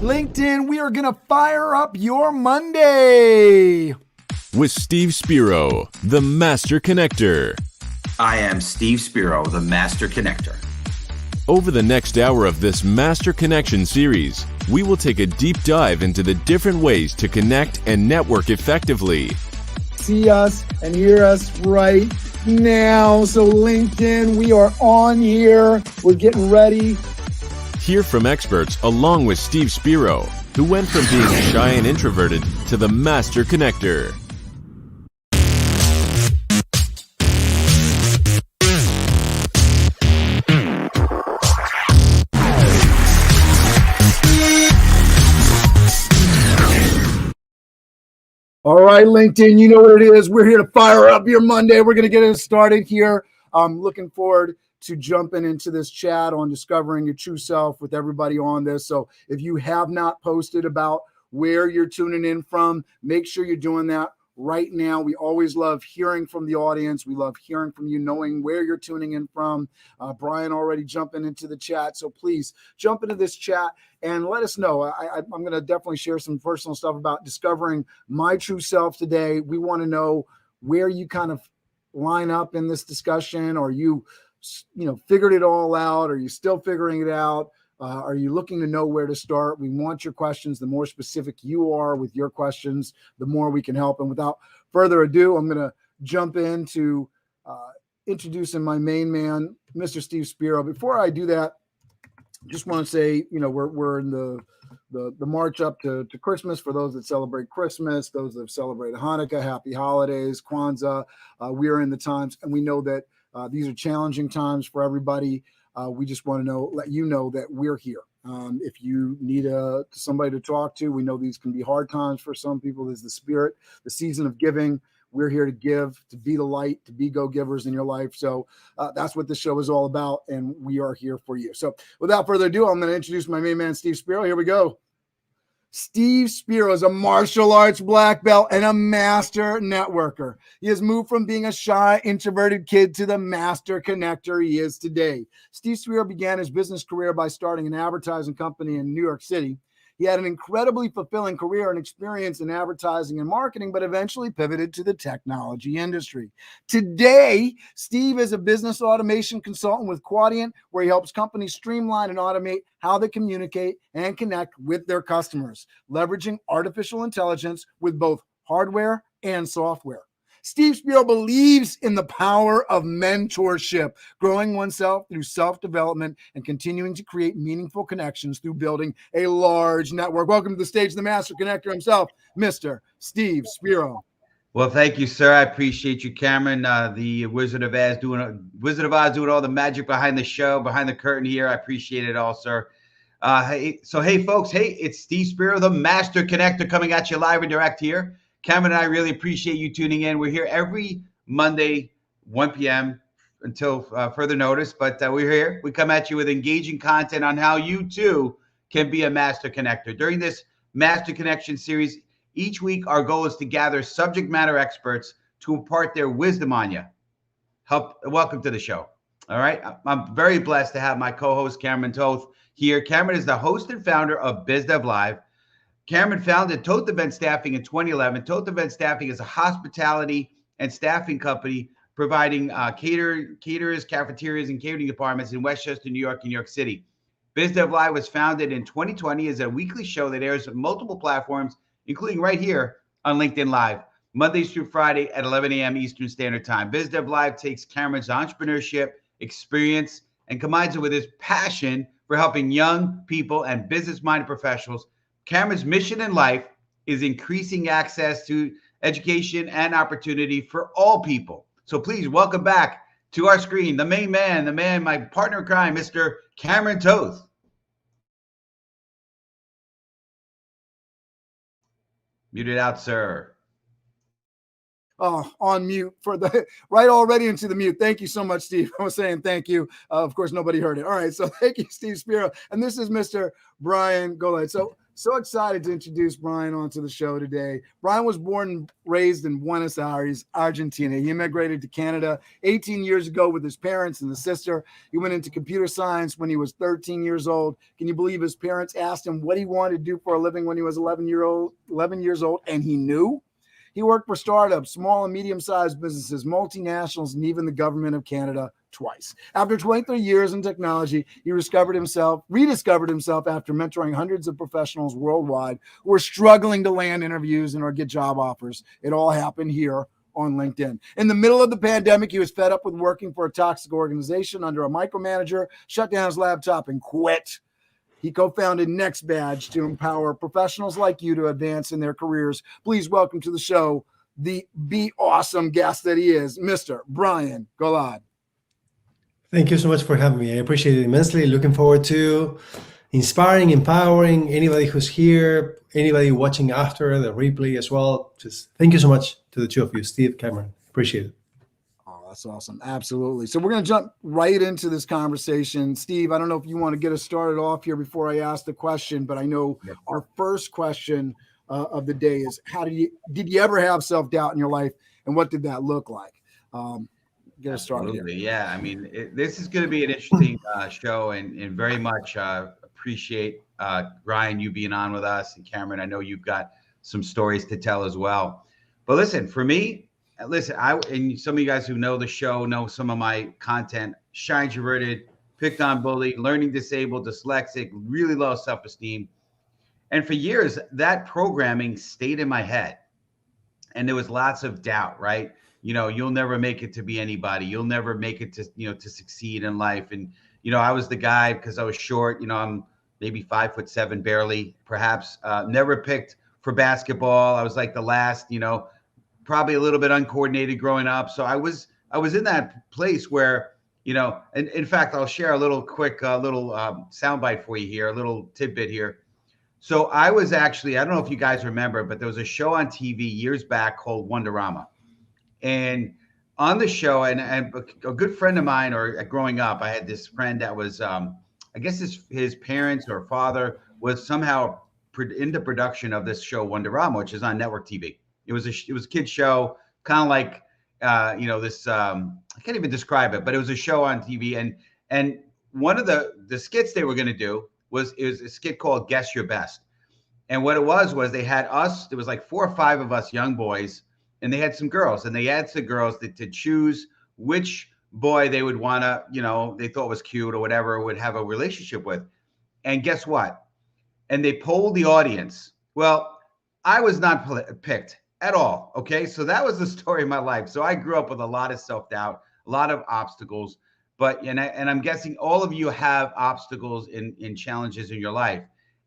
LinkedIn, we are going to fire up your Monday. With Steve Spiro, the Master Connector. I am Steve Spiro, the Master Connector. Over the next hour of this Master Connection series, we will take a deep dive into the different ways to connect and network effectively. See us and hear us right now. So LinkedIn, we are on here. We're getting ready. Hear from experts along with Steve Spiro, who went from being shy and introverted to the Master Connector. All right, LinkedIn, you know what it is. We're here to fire up your Monday. We're going to get it started here. I'm looking forward to jumping into this chat on discovering your true self with everybody on this. So if you have not posted about where you're tuning in from, make sure you're doing that right now. We always love hearing from the audience. We love hearing from you, knowing where you're tuning in from. Brian already jumping into the chat. So please jump into this chat and let us know. I'm going to definitely share some personal stuff about discovering my true self today. We want to know where you kind of line up in this discussion. Are you figured it all out? Are you still figuring it out? Are you looking to know where to start? We want your questions. The more specific you are with your questions, the more we can help. And without further ado, I'm going to jump into introducing my main man, Mr. Steve Spiro. Before I do that, just want to say, we're in the march up to Christmas. For those that celebrate Christmas, those that celebrate Hanukkah, happy holidays, Kwanzaa. We are in the times, and we know that these are challenging times for everybody. We just want to let you know that we're here. If you need somebody to talk to, we know these can be hard times for some people. There's the spirit, the season of giving. We're here to give, to be the light, to be go-givers in your life. So that's what this show is all about, and we are here for you. So without further ado, I'm going to introduce my main man, Steve Spiro. Here we go. Steve Spiro is a martial arts black belt and a master networker. He has moved from being a shy, introverted kid to the master connector he is today. Steve Spiro began his business career by starting an advertising company in New York City. He had an incredibly fulfilling career and experience in advertising and marketing, but eventually pivoted to the technology industry. Today, Steve is a business automation consultant with Quadient, where he helps companies streamline and automate how they communicate and connect with their customers, leveraging artificial intelligence with both hardware and software. Steve Spiro believes in the power of mentorship, growing oneself through self-development and continuing to create meaningful connections through building a large network. Welcome to the stage, the Master Connector himself, Mr. Steve Spiro. Well, thank you, sir. I appreciate you, Cameron, the Wizard of Oz doing all the magic behind the show, behind the curtain here. I appreciate it all, sir. Hey, folks, it's Steve Spiro, the Master Connector, coming at you live and direct here. Cameron and I really appreciate you tuning in. We're here every Monday, 1 p.m. until further notice, but we're here. We come at you with engaging content on how you, too, can be a Master Connector. During this Master Connection series, each week our goal is to gather subject matter experts to impart their wisdom on you. Welcome to the show. All right. I'm very blessed to have my co-host, Cameron Toth, here. Cameron is the host and founder of BizDev Live. Cameron founded Toth Event Staffing in 2011. Toth Event Staffing is a hospitality and staffing company providing caterers, cafeterias, and catering departments in Westchester, New York, and New York City. BizDev Live was founded in 2020 as a weekly show that airs on multiple platforms, including right here on LinkedIn Live, Mondays through Friday at 11 a.m. Eastern Standard Time. BizDev Live takes Cameron's entrepreneurship experience and combines it with his passion for helping young people and business-minded professionals. Cameron's mission in life is increasing access to education and opportunity for all people. So please welcome back to our screen, the main man, my partner in crime, Mr. Cameron Toth. Muted out, sir. Oh, on mute for the right already into the mute. Thank you so much, Steve. I was saying thank you. Of course, nobody heard it. All right. So thank you, Steve Spiro. And this is Mr. Brian Golod. So So excited to introduce Brian onto the show today. Brian was born and raised in Buenos Aires, Argentina. He immigrated to Canada 18 years ago with his parents and a sister. He went into computer science when he was 13 years old. Can you believe his parents asked him what he wanted to do for a living when he was 11 years old, and he knew? He worked for startups, small and medium-sized businesses, multinationals, and even the government of Canada twice. After 23 years in technology, he rediscovered himself after mentoring hundreds of professionals worldwide who were struggling to land interviews and or get job offers. It all happened here on LinkedIn. In the middle of the pandemic, he was fed up with working for a toxic organization under a micromanager, shut down his laptop, and quit. He co-founded Next Badge to empower professionals like you to advance in their careers. Please welcome to the show the Be Awesome guest that he is, Mr. Brian Golod. Thank you so much for having me. I appreciate it immensely. Looking forward to inspiring, empowering anybody who's here, anybody watching after the replay as well. Just thank you so much to the two of you, Steve, Cameron. Appreciate it. Oh, that's awesome. Absolutely. So we're going to jump right into this conversation. Steve, I don't know if you want to get us started off here before I ask the question, but I know our first question of the day is, did you ever have self-doubt in your life, and what did that look like? Get us started here. Yeah, I mean, this is going to be an interesting show, and very much appreciate Ryan, you being on with us, and Cameron, I know you've got some stories to tell as well. But listen, for me, and some of you guys who know the show know some of my content: shy introverted, picked on bully, learning disabled, dyslexic, really low self-esteem. And for years, that programming stayed in my head, and there was lots of doubt, right? You know, you'll never make it to be anybody. You'll never make it to, to succeed in life. And, I was the guy because I was short, I'm maybe 5'7", barely, perhaps, never picked for basketball. I was like the last, probably a little bit uncoordinated growing up. So I was in that place where, and in fact, I'll share a little quick, soundbite for you here, a little tidbit here. So I was actually, I don't know if you guys remember, but there was a show on TV years back called Wonderama. And on the show, and a good friend of mine, or growing up, I had this friend that was, I guess his parents or father was somehow into production of this show Wonderama, which is on network TV. It was a kid show, kind of like, this, I can't even describe it, but it was a show on TV. And one of the skits they were going to do was a skit called Guess Your Best. And what it was they had us, there was like 4 or 5 of us young boys, and they had some girls, and they asked the girls to choose which boy they would want to, they thought was cute or whatever, would have a relationship with. And guess what? And they polled the audience. Well, I was not picked at all. Okay. So that was the story of my life. So I grew up with a lot of self-doubt, a lot of obstacles, and I'm guessing all of you have obstacles in challenges in your life.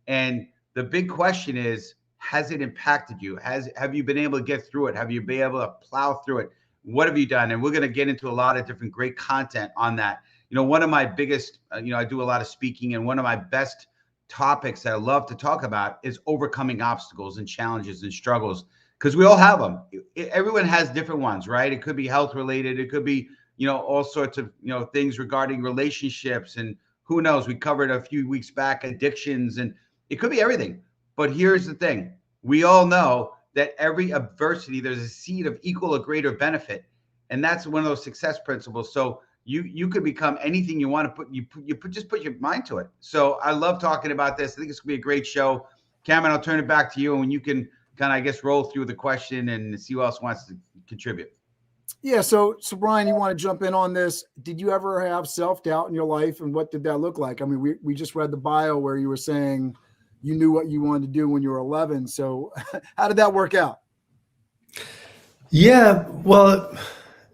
And the big question is, has it impacted you? Have you been able to get through it? Have you been able to plow through it? What have you done? And we're going to get into a lot of different great content on that. One of my biggest, I do a lot of speaking, and one of my best topics that I love to talk about is overcoming obstacles and challenges and struggles, because we all have them. Everyone has different ones, right? It could be health related. It could be, all sorts of, things regarding relationships, and who knows, we covered a few weeks back addictions, and it could be everything. But here's the thing. We all know that every adversity, there's a seed of equal or greater benefit. And that's one of those success principles. So you could become anything you want to just put your mind to it. So I love talking about this. I think it's gonna be a great show. Cameron, I'll turn it back to you, and you can kind of, I guess, roll through the question and see who else wants to contribute. Yeah. So Brian, you want to jump in on this? Did you ever have self-doubt in your life, and what did that look like? I mean, we just read the bio where you were saying you knew what you wanted to do when you were 11. So how did that work out? Yeah, well,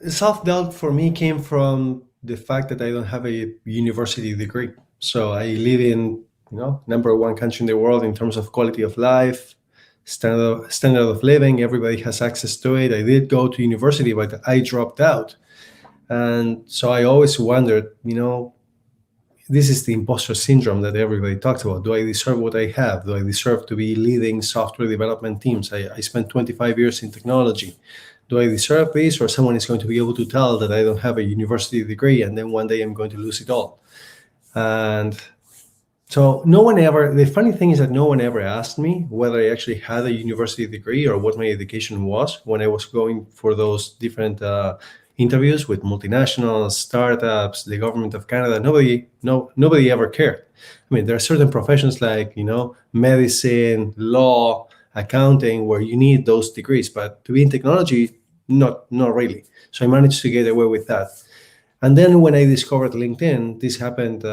self-doubt for me came from the fact that I don't have a university degree. So I live in, number 1 country in the world in terms of quality of life, standard of living. Everybody has access to it. I did go to university, but I dropped out. And so I always wondered, this is the imposter syndrome that everybody talks about. Do I deserve what I have? Do I deserve to be leading software development teams? I spent 25 years in technology. Do I deserve this, or someone is going to be able to tell that I don't have a university degree, and then one day I'm going to lose it all? And So no one ever, the funny thing is that no one ever asked me whether I actually had a university degree or what my education was when I was going for those different interviews with multinationals, startups, the government of Canada. Nobody ever cared. I mean, there are certain professions like, medicine, law, accounting, where you need those degrees, but to be in technology, not really. So I managed to get away with that. And then when I discovered LinkedIn, this happened.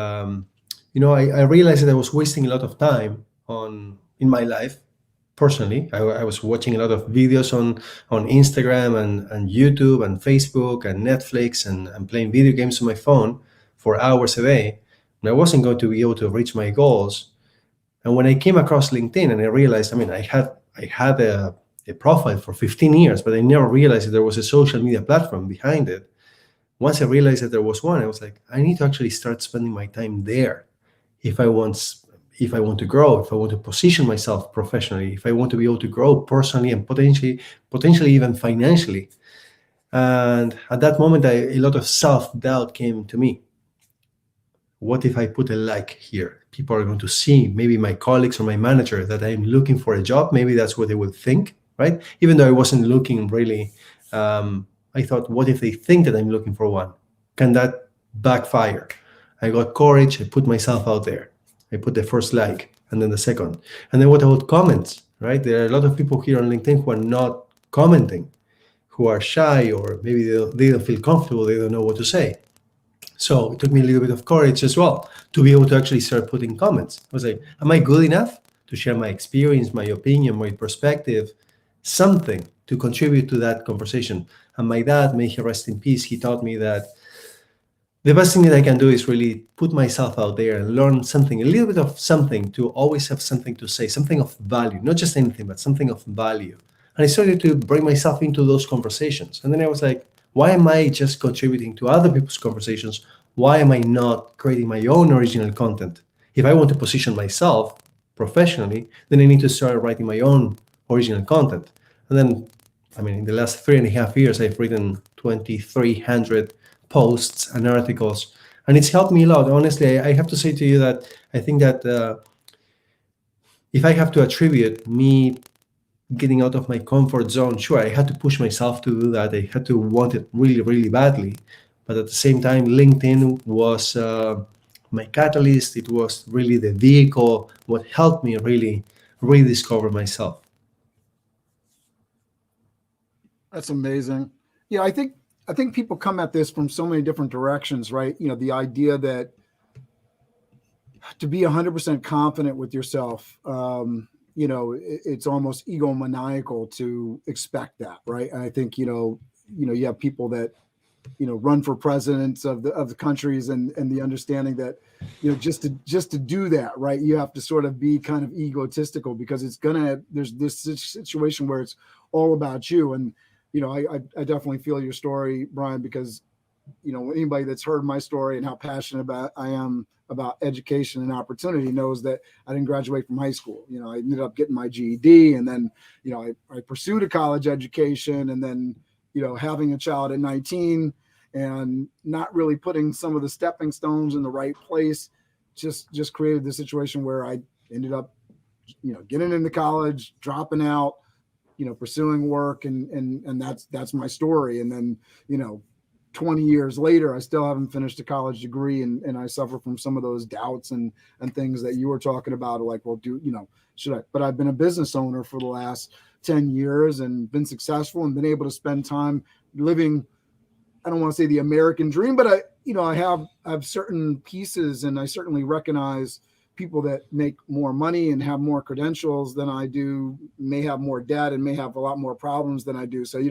I realized that I was wasting a lot of time in my life. Personally, I was watching a lot of videos on Instagram and YouTube and Facebook and Netflix and playing video games on my phone for hours a day. And I wasn't going to be able to reach my goals. And when I came across LinkedIn and I realized, I had a profile for 15 years, but I never realized that there was a social media platform behind it. Once I realized that there was one, I was like, I need to actually start spending my time there if I want to grow, if I want to position myself professionally, if I want to be able to grow personally and potentially even financially. And at that moment, a lot of self-doubt came to me. What if I put a like here? People are going to see, maybe my colleagues or my manager, that I'm looking for a job. Maybe that's what they would think, right? Even though I wasn't looking really, I thought, what if they think that I'm looking for one? Can that backfire? I got courage. I put myself out there. I put the first like and then the second. And then what about comments, right? There are a lot of people here on LinkedIn who are not commenting, who are shy, or maybe they don't feel comfortable. They don't know what to say. So it took me a little bit of courage as well to be able to actually start putting comments. I was like, am I good enough to share my experience, my opinion, my perspective, something to contribute to that conversation? And my dad, may he rest in peace, he taught me that the best thing that I can do is really put myself out there and learn something, a little bit of something, to always have something to say, something of value, not just anything, but something of value. And I started to bring myself into those conversations. And then I was like, why am I just contributing to other people's conversations? Why am I not creating my own original content? If I want to position myself professionally, then I need to start writing my own original content. And then, in the last 3.5 years, I've written 2,300 posts and articles, and it's helped me a lot. Honestly, I have to say to you that I think that if I have to attribute me getting out of my comfort zone, sure, I had to push myself to do that. I had to want it really, really badly. But at the same time, LinkedIn was my catalyst. It was really the vehicle, what helped me really rediscover myself. That's amazing. Yeah, I think people come at this from so many different directions, right? The idea that to be 100% confident with yourself, it's almost egomaniacal to expect that, right? And I think, you have people that, run for presidents of the countries, and the understanding that, just to do that, right, you have to sort of be kind of egotistical, because there's this situation where it's all about you. And, I definitely feel your story, Brian, because, anybody that's heard my story and how passionate I am about education and opportunity knows that I didn't graduate from high school. I ended up getting my GED, and then, I pursued a college education, and then, having a child at 19 and not really putting some of the stepping stones in the right place just created the situation where I ended up, getting into college, dropping out, pursuing work, and that's my story. And then, 20 years later, I still haven't finished a college degree, and I suffer from some of those doubts and things that you were talking about, like, well, should I? But I've been a business owner for the last 10 years and been successful and been able to spend time living, I don't want to say the American dream, but I have certain pieces, and I certainly recognize people that make more money and have more credentials than I do, may have more debt and may have a lot more problems than I do. So,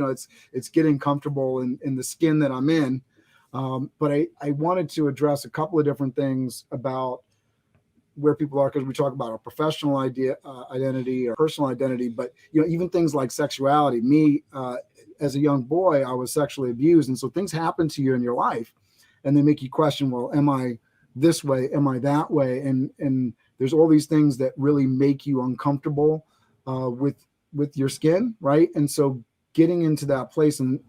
it's getting comfortable in the skin that I'm in. But I wanted to address a couple of different things about where people are, because we talk about a professional identity or personal identity, but, even things like sexuality. Me, as a young boy, I was sexually abused. And so things happen to you in your life, and they make you question, well, am I this way? Am I that way? And there's all these things that really make you uncomfortable with your skin, right? And so getting into that place, and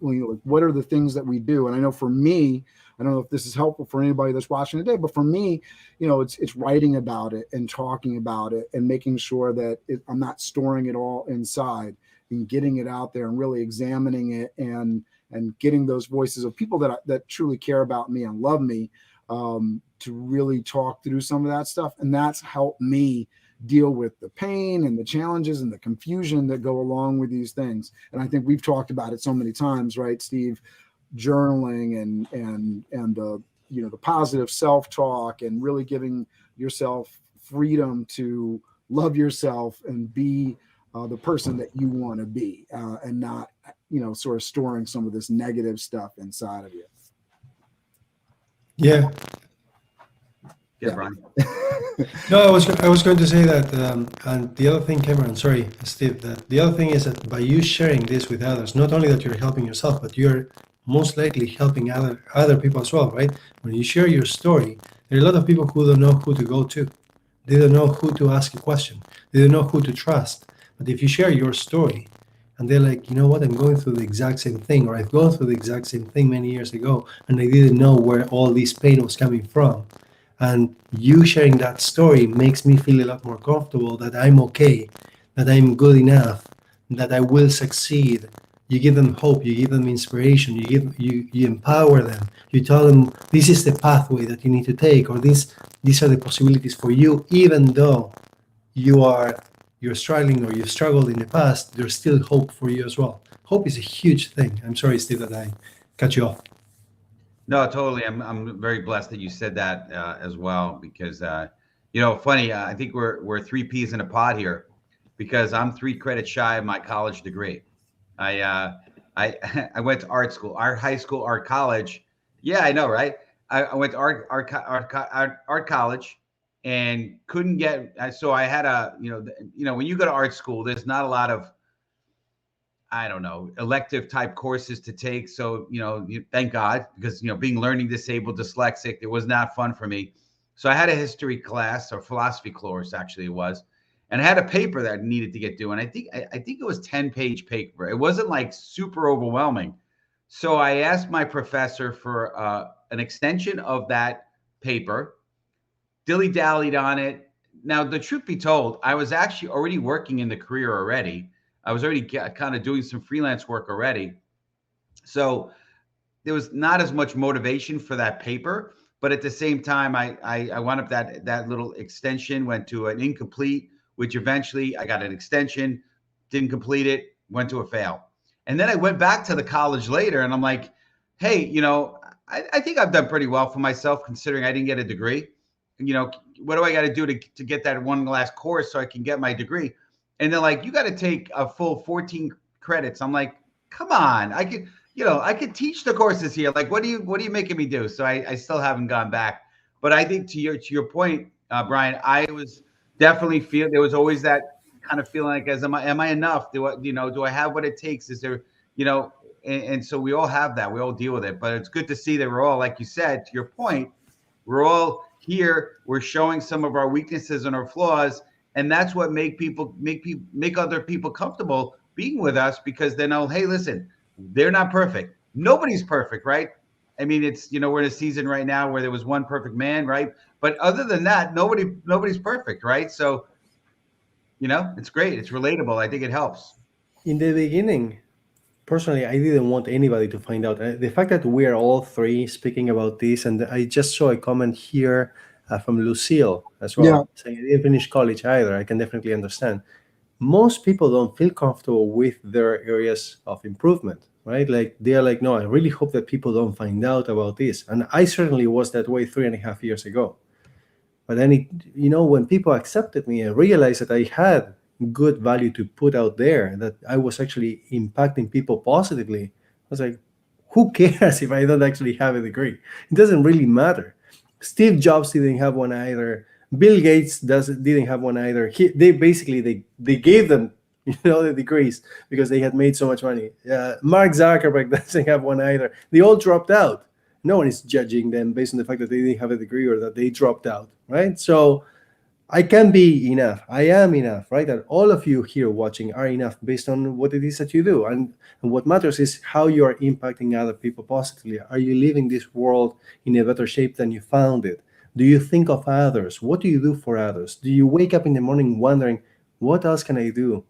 what are the things that we do? And I know for me, I don't know if this is helpful for anybody that's watching today, but for me, it's writing about it and talking about it and making sure that I'm not storing it all inside and getting it out there and really examining it and getting those voices of people that truly care about me and love me, to really talk through some of that stuff. And that's helped me deal with the pain and the challenges and the confusion that go along with these things. And I think we've talked about it so many times, right, Steve? Journaling and the positive self-talk and really giving yourself freedom to love yourself and be the person that you want to be, and not sort of storing some of this negative stuff inside of you. Yeah. Yeah, Brian. No, I was going to say that, and the other thing, Cameron, sorry, Steve, that the other thing is that by you sharing this with others, not only that you're helping yourself, but you're most likely helping other people as well, right? When you share your story, there are a lot of people who don't know who to go to. They don't know who to ask a question. They don't know who to trust. But if you share your story, and they're like, you know what, I'm going through the exact same thing, or I've gone through the exact same thing many years ago, and I didn't know where all this pain was coming from. And you sharing that story makes me feel a lot more comfortable that I'm okay, that I'm good enough, that I will succeed. You give them hope, you give them inspiration, you empower them. You tell them this is the pathway that you need to take, or these are the possibilities for you, even though you're struggling or you've struggled in the past, there's still hope for you as well. Hope is a huge thing. I'm sorry, Steve, that I cut you off. No, totally. I'm very blessed that you said that as well, because funny. I think we're three peas in a pod here, because I'm 3 credits shy of my college degree. I went to art school, art high school, art college. Yeah, I know, right? I went to art college and couldn't get. So I had when you go to art school, there's not a lot of, I don't know, elective type courses to take. So, thank God, because, being learning disabled, dyslexic, it was not fun for me. So I had a history class, or philosophy course, actually it was. And I had a paper that I needed to get due. And I think it was 10-page paper. It wasn't like super overwhelming. So I asked my professor for an extension of that paper, dilly-dallied on it. Now, the truth be told, I was actually already working in the career already. I was already kind of doing some freelance work already. So there was not as much motivation for that paper. But at the same time, I wound up that little extension went to an incomplete, which eventually I got an extension, didn't complete it, went to a fail. And then I went back to the college later and I'm like, hey, I think I've done pretty well for myself considering I didn't get a degree. What do I got to do to get that one last course so I can get my degree? And they're like, you got to take a full 14 credits. I'm like, come on, I could teach the courses here. Like, what are you making me do? So I still haven't gone back. But I think to your point, Brian, I was definitely there was always that kind of feeling like, am I enough? Do I have what it takes? Is there, and so we all have that. We all deal with it. But it's good to see that we're all, like you said, to your point, we're all here. We're showing some of our weaknesses and our flaws. And that's what make other people comfortable being with us, because they know, hey, listen, they're not perfect. Nobody's perfect, right? I mean, it's, we're in a season right now where there was one perfect man, right? But other than that, nobody's perfect, right? So, it's great. It's relatable. I think it helps. In the beginning, personally, I didn't want anybody to find out. The fact that we are all three speaking about this, and I just saw a comment here from Lucille as well, saying I didn't finish college either. I can definitely understand. Most people don't feel comfortable with their areas of improvement, right? Like they're like, no, I really hope that people don't find out about this. And I certainly was that way 3.5 years ago. But then, when people accepted me and realized that I had good value to put out there, that I was actually impacting people positively, I was like, who cares if I don't actually have a degree? It doesn't really matter. Steve Jobs didn't have one either. Bill Gates didn't have one either. They gave them, the degrees because they had made so much money. Mark Zuckerberg doesn't have one either. They all dropped out. No one is judging them based on the fact that they didn't have a degree or that they dropped out, right? So I can be enough. I am enough, right? And all of you here watching are enough based on what it is that you do. And what matters is how you are impacting other people positively. Are you leaving this world in a better shape than you found it? Do you think of others? What do you do for others? Do you wake up in the morning wondering, what else can I do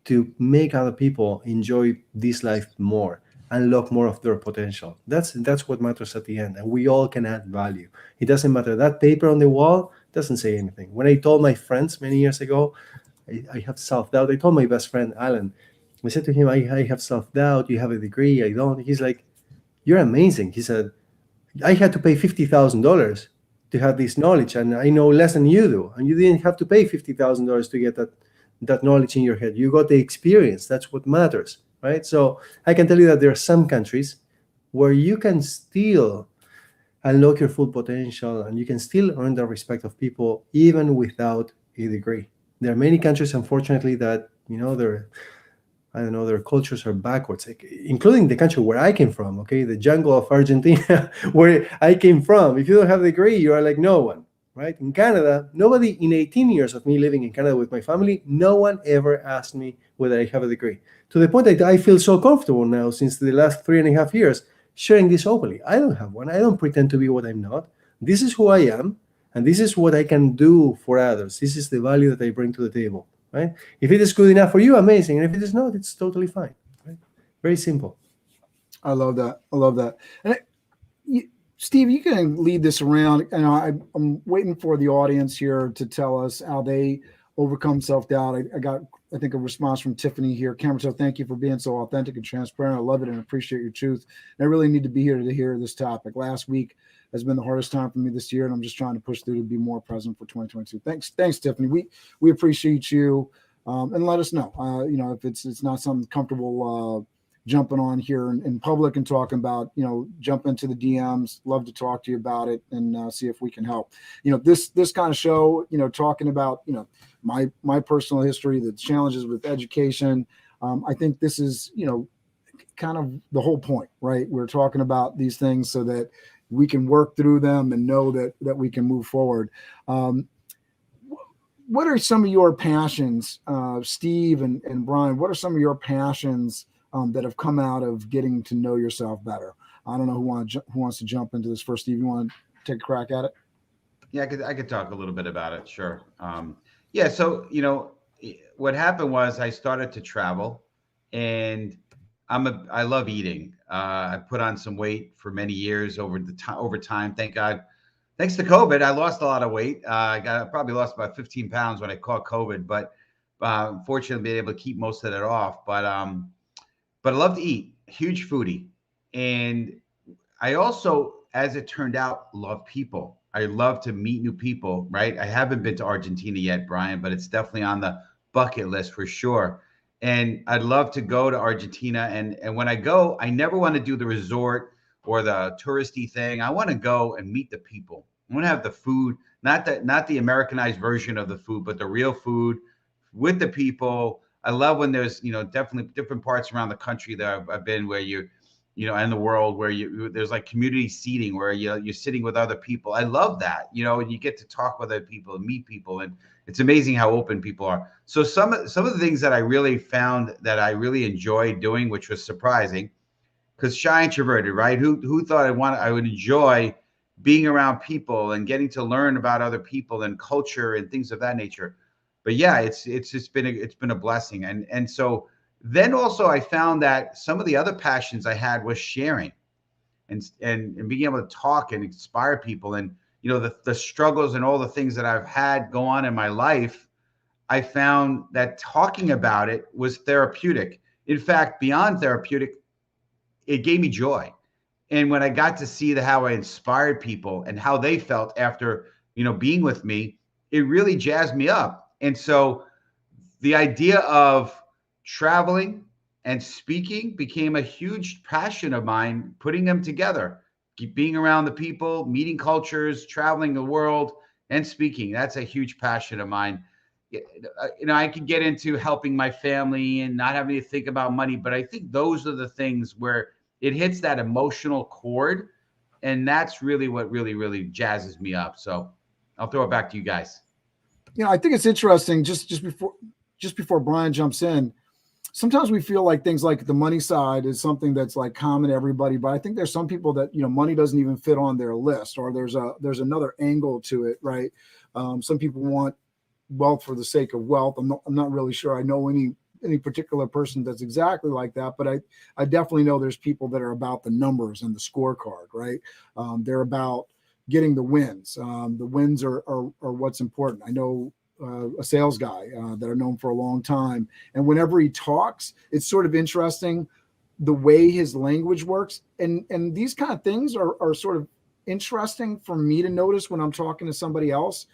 to make other people enjoy this life more, unlock more of their potential? That's what matters at the end, and we all can add value. It doesn't matter. That paper on the wall doesn't say anything. When I told my friends many years ago, I have self-doubt. I told my best friend Alan, I said to him, I have self-doubt. You have a degree, I don't. He's like, you're amazing. He said, I had to pay $50,000 to have this knowledge, and I know less than you do. And you didn't have to pay $50,000 to get that knowledge in your head. You got the experience. That's what matters, right? So I can tell you that there are some countries where you can still unlock your full potential and you can still earn the respect of people even without a degree. There are many countries, unfortunately, that their cultures are backwards, including the country where I came from. Okay, the jungle of Argentina, where I came from. If you don't have a degree, you are like no one. Right? In Canada, nobody, in 18 years of me living in Canada with my family, no one ever asked me whether I have a degree. To the point that I feel so comfortable now since the last 3.5 years sharing this openly. I don't have one. I don't pretend to be what I'm not. This is who I am, and this is what I can do for others. This is the value that I bring to the table. Right? If it is good enough for you, amazing. And if it is not, it's totally fine. Right? Very simple. I love that. I love that. And Steve, you can lead this around. And I'm waiting for the audience here to tell us how they overcome self-doubt. I got, I think, a response from Tiffany here. Cameron, so thank you for being so authentic and transparent. I love it and appreciate your truth. And I really need to be here to hear this topic. Last week has been the hardest time for me this year, and I'm just trying to push through to be more present for 2022. Thanks, Tiffany. We appreciate you, and let us know. If it's not something comfortable jumping on here in public and talking about, jump into the DMs. Love to talk to you about it and see if we can help. This kind of show, talking about, my personal history, the challenges with education. I think this is, kind of the whole point, right? We're talking about these things so that we can work through them and know that we can move forward. What are some of your passions, Steve and Brian? What are some of your passions that have come out of getting to know yourself better? I don't know who wants to jump into this first. Steve, you want to take a crack at it? Yeah, I could talk a little bit about it. Sure. So what happened was I started to travel, and I love eating. I put on some weight for many years over time. Thank God. Thanks to COVID, I lost a lot of weight. I probably lost about 15 pounds when I caught COVID, but fortunately, been able to keep most of it off. But I love to eat. Huge foodie, and I also, as it turned out, love people. I love to meet new people. Right? I haven't been to Argentina yet, Brian, but it's definitely on the bucket list for sure. And I'd love to go to Argentina. And when I go, I never want to do the resort or the touristy thing. I want to go and meet the people. I want to have the food, not the Americanized version of the food, but the real food with the people. I love when there's, definitely different parts around the country that I've been where and the world where there's like community seating where you're sitting with other people. I love that, and you get to talk with other people and meet people, and it's amazing how open people are. So some of the things that I really found that I really enjoyed doing, which was surprising, because shy introverted, right? Who thought I would enjoy being around people and getting to learn about other people and culture and things of that nature. But yeah, it's been a blessing. And so then also I found that some of the other passions I had was sharing and being able to talk and inspire people. And the struggles and all the things that I've had go on in my life, I found that talking about it was therapeutic. In fact, beyond therapeutic, it gave me joy. And when I got to see how I inspired people and how they felt after, being with me, it really jazzed me up. And so the idea of traveling and speaking became a huge passion of mine, putting them together. Being around the people, meeting cultures, traveling the world, and speaking. That's a huge passion of mine. I could get into helping my family and not having to think about money, but I think those are the things where it hits that emotional chord, and that's really what really, really jazzes me up. So I'll throw it back to you guys. I think it's interesting. Just before Brian jumps in, sometimes we feel like things like the money side is something that's like common to everybody, but I think there's some people that money doesn't even fit on their list, or there's another angle to it, right? Some people want wealth for the sake of wealth. I'm not really sure I know any particular person that's exactly like that, but I definitely know there's people that are about the numbers and the scorecard, right? They're about getting the wins. The wins are what's important. I know a sales guy that I've known for a long time, and whenever he talks, it's sort of interesting the way his language works, and these kind of things are sort of interesting for me to notice when I'm talking to somebody else,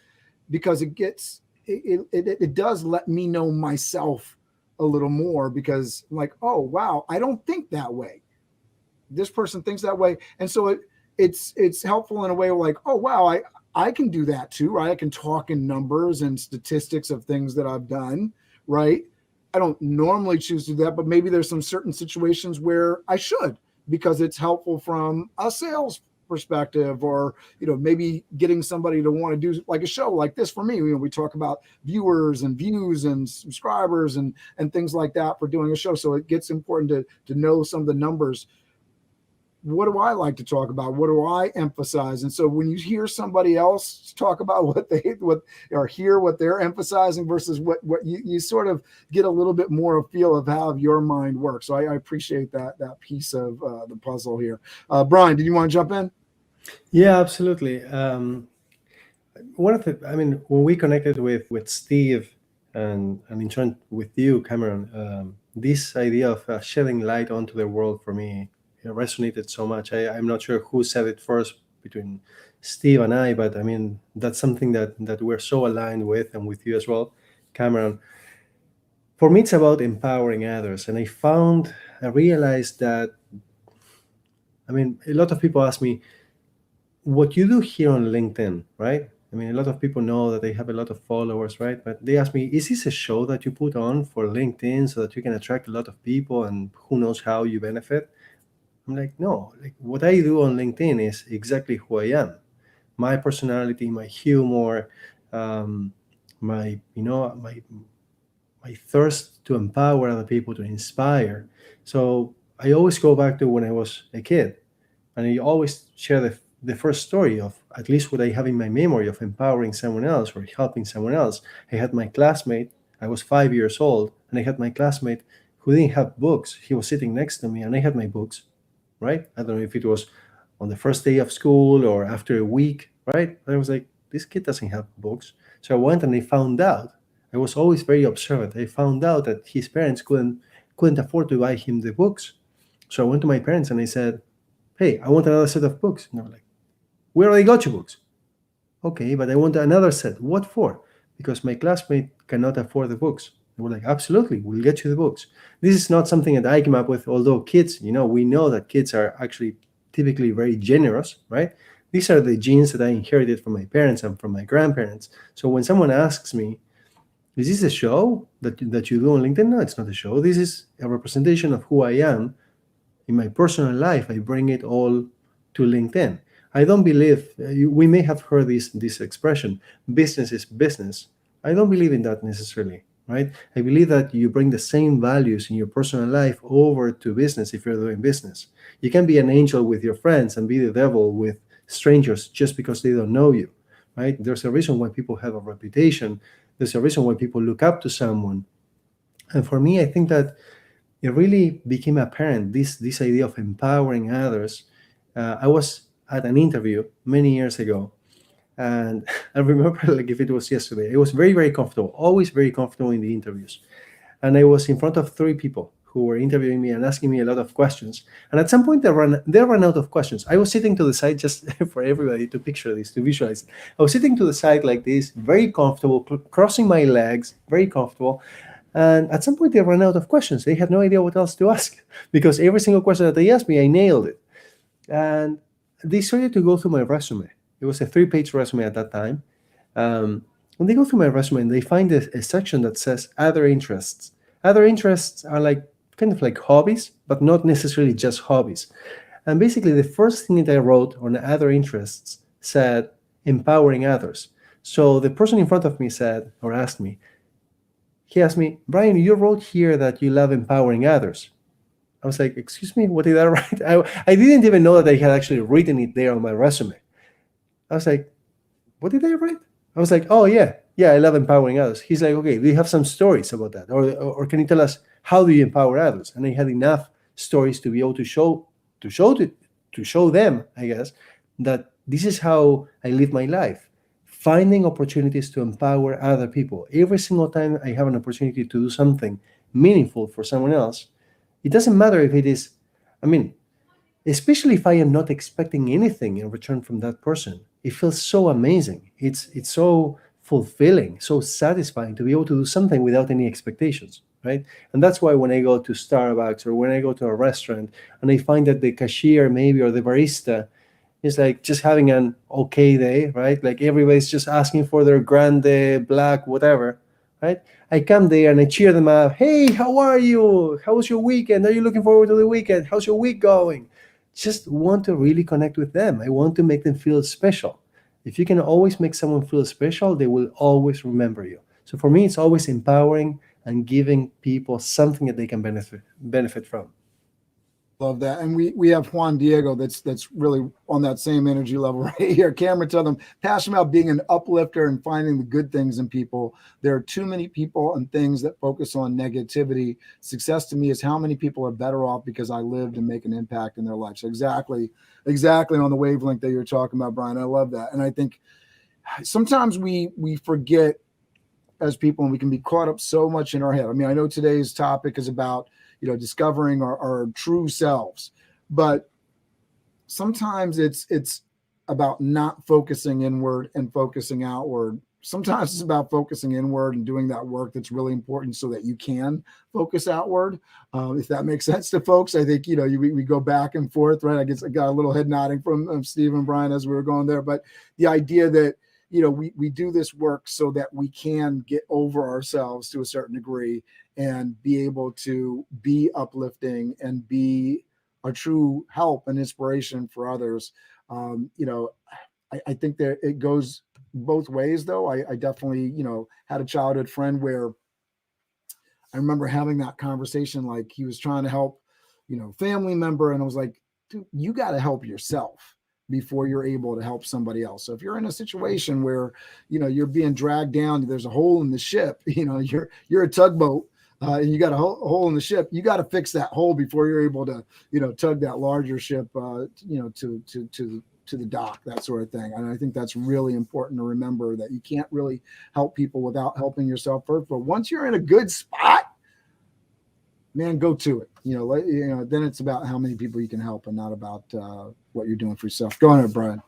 because it does let me know myself a little more, because I'm like, oh wow, I don't think that way. This person thinks that way, and so it's helpful in a way like, oh wow, I can do that too, right? I can talk in numbers and statistics of things that I've done, right? I don't normally choose to do that, but maybe there's some certain situations where I should, because it's helpful from a sales perspective, or maybe getting somebody to want to do like a show like this for me. We talk about viewers and views and subscribers and things like that for doing a show, so it gets important to know some of the numbers. What do I like to talk about? What do I emphasize? And so when you hear somebody else talk about what hear what they're emphasizing versus what you sort of get a little bit more of feel of how your mind works. So I appreciate that piece of the puzzle here. Brian, did you want to jump in? Yeah, absolutely. When we connected with Steve and in turn with you, Cameron, this idea of shedding light onto the world for me resonated so much. I'm not sure who said it first between Steve and I, but that's something that we're so aligned with, and with you as well, Cameron. For me, it's about empowering others. And I realized that, a lot of people ask me, what you do here on LinkedIn, right? A lot of people know that they have a lot of followers, right? But they ask me, is this a show that you put on for LinkedIn so that you can attract a lot of people and who knows how you benefit? I'm like, no, what I do on LinkedIn is exactly who I am. My personality, my humor, my thirst to empower other people, to inspire. So I always go back to when I was a kid, and I always share the first story of at least what I have in my memory of empowering someone else or helping someone else. I had my classmate, I was 5 years old, and I had my classmate who didn't have books. He was sitting next to me, and I had my books. Right? I don't know if it was on the first day of school or after a week, right? I was like, this kid doesn't have books. So I went and I found out. I was always very observant. I found out that his parents couldn't afford to buy him the books. So I went to my parents and I said, hey, I want another set of books. And they were like, we already got you books. Okay, but I want another set. What for? Because my classmate cannot afford the books. They were like, absolutely, we'll get you the books. This is not something that I came up with, although kids, we know that kids are actually typically very generous, right? These are the genes that I inherited from my parents and from my grandparents. So when someone asks me, is this a show that you do on LinkedIn? No, it's not a show. This is a representation of who I am in my personal life. I bring it all to LinkedIn. I don't believe, we may have heard this expression, business is business. I don't believe in that necessarily. Right? I believe that you bring the same values in your personal life over to business if you're doing business. You can be an angel with your friends and be the devil with strangers just because they don't know you, right? There's a reason why people have a reputation. There's a reason why people look up to someone. And for me, I think that it really became apparent, this idea of empowering others. I was at an interview many years ago, and I remember like if it was yesterday. I was very, very comfortable, always very comfortable in the interviews. And I was in front of 3 people who were interviewing me and asking me a lot of questions. And at some point, they ran out of questions. I was sitting to the side, just for everybody to picture this, to visualize it. I was sitting to the side like this, very comfortable, crossing my legs, very comfortable. And at some point, they ran out of questions. They had no idea what else to ask, because every single question that they asked me, I nailed it. And they started to go through my resume. It was a 3-page resume at that time. When they go through my resume and they find a section that says other interests. Other interests are kind of like hobbies, but not necessarily just hobbies. And basically, the first thing that I wrote on other interests said empowering others. So the person in front of me asked me, Brian, you wrote here that you love empowering others. I was like, excuse me, what did I write? I didn't even know that I had actually written it there on my resume. I was like, what did I write? I was like, oh yeah, I love empowering others. He's like, okay, do you have some stories about that? Or can you tell us, how do you empower others? And I had enough stories to be able to show them, I guess, that this is how I live my life, finding opportunities to empower other people. Every single time I have an opportunity to do something meaningful for someone else, it doesn't matter if it is, especially if I am not expecting anything in return from that person, it feels so amazing. It's so fulfilling, so satisfying to be able to do something without any expectations, right? And that's why when I go to Starbucks or when I go to a restaurant and I find that the cashier maybe or the barista is like just having an okay day, right? Like everybody's just asking for their grande, black, whatever, right? I come there and I cheer them up. Hey, how are you? How was your weekend? Are you looking forward to the weekend? How's your week going? Just want to really connect with them. I want to make them feel special. If you can always make someone feel special, they will always remember you. So for me, it's always empowering and giving people something that they can benefit from. Love that. And we have Juan-Diego that's really on that same energy level right here. Cameron Toth, I'm passionate about being an uplifter and finding the good things in people. There are too many people and things that focus on negativity. Success to me is how many people are better off because I lived and make an impact in their life. So exactly on the wavelength that you're talking about, Brian. I love that. And I think sometimes we forget as people, and we can be caught up so much in our head. I mean, I know today's topic is about discovering our true selves, but sometimes it's about not focusing inward and focusing outward. Sometimes it's about focusing inward and doing that work that's really important so that you can focus outward. If that makes sense to folks, I think, we go back and forth, right? I guess I got a little head nodding from Steve and Brian as we were going there, but the idea that, we do this work so that we can get over ourselves to a certain degree and be able to be uplifting and be a true help and inspiration for others. I think that it goes both ways, though. I definitely, had a childhood friend where I remember having that conversation, like he was trying to help, family member. And I was like, dude, you got to help yourself before you're able to help somebody else. So if you're in a situation where, you're being dragged down, there's a hole in the ship, you're a tugboat, and you got a hole in the ship, you got to fix that hole before you're able to, tug that larger ship, to the dock, that sort of thing. And I think that's really important to remember, that you can't really help people without helping yourself first. But once you're in a good spot, man, go to it. Then it's about how many people you can help and not about what you're doing for yourself. Go on, Brian.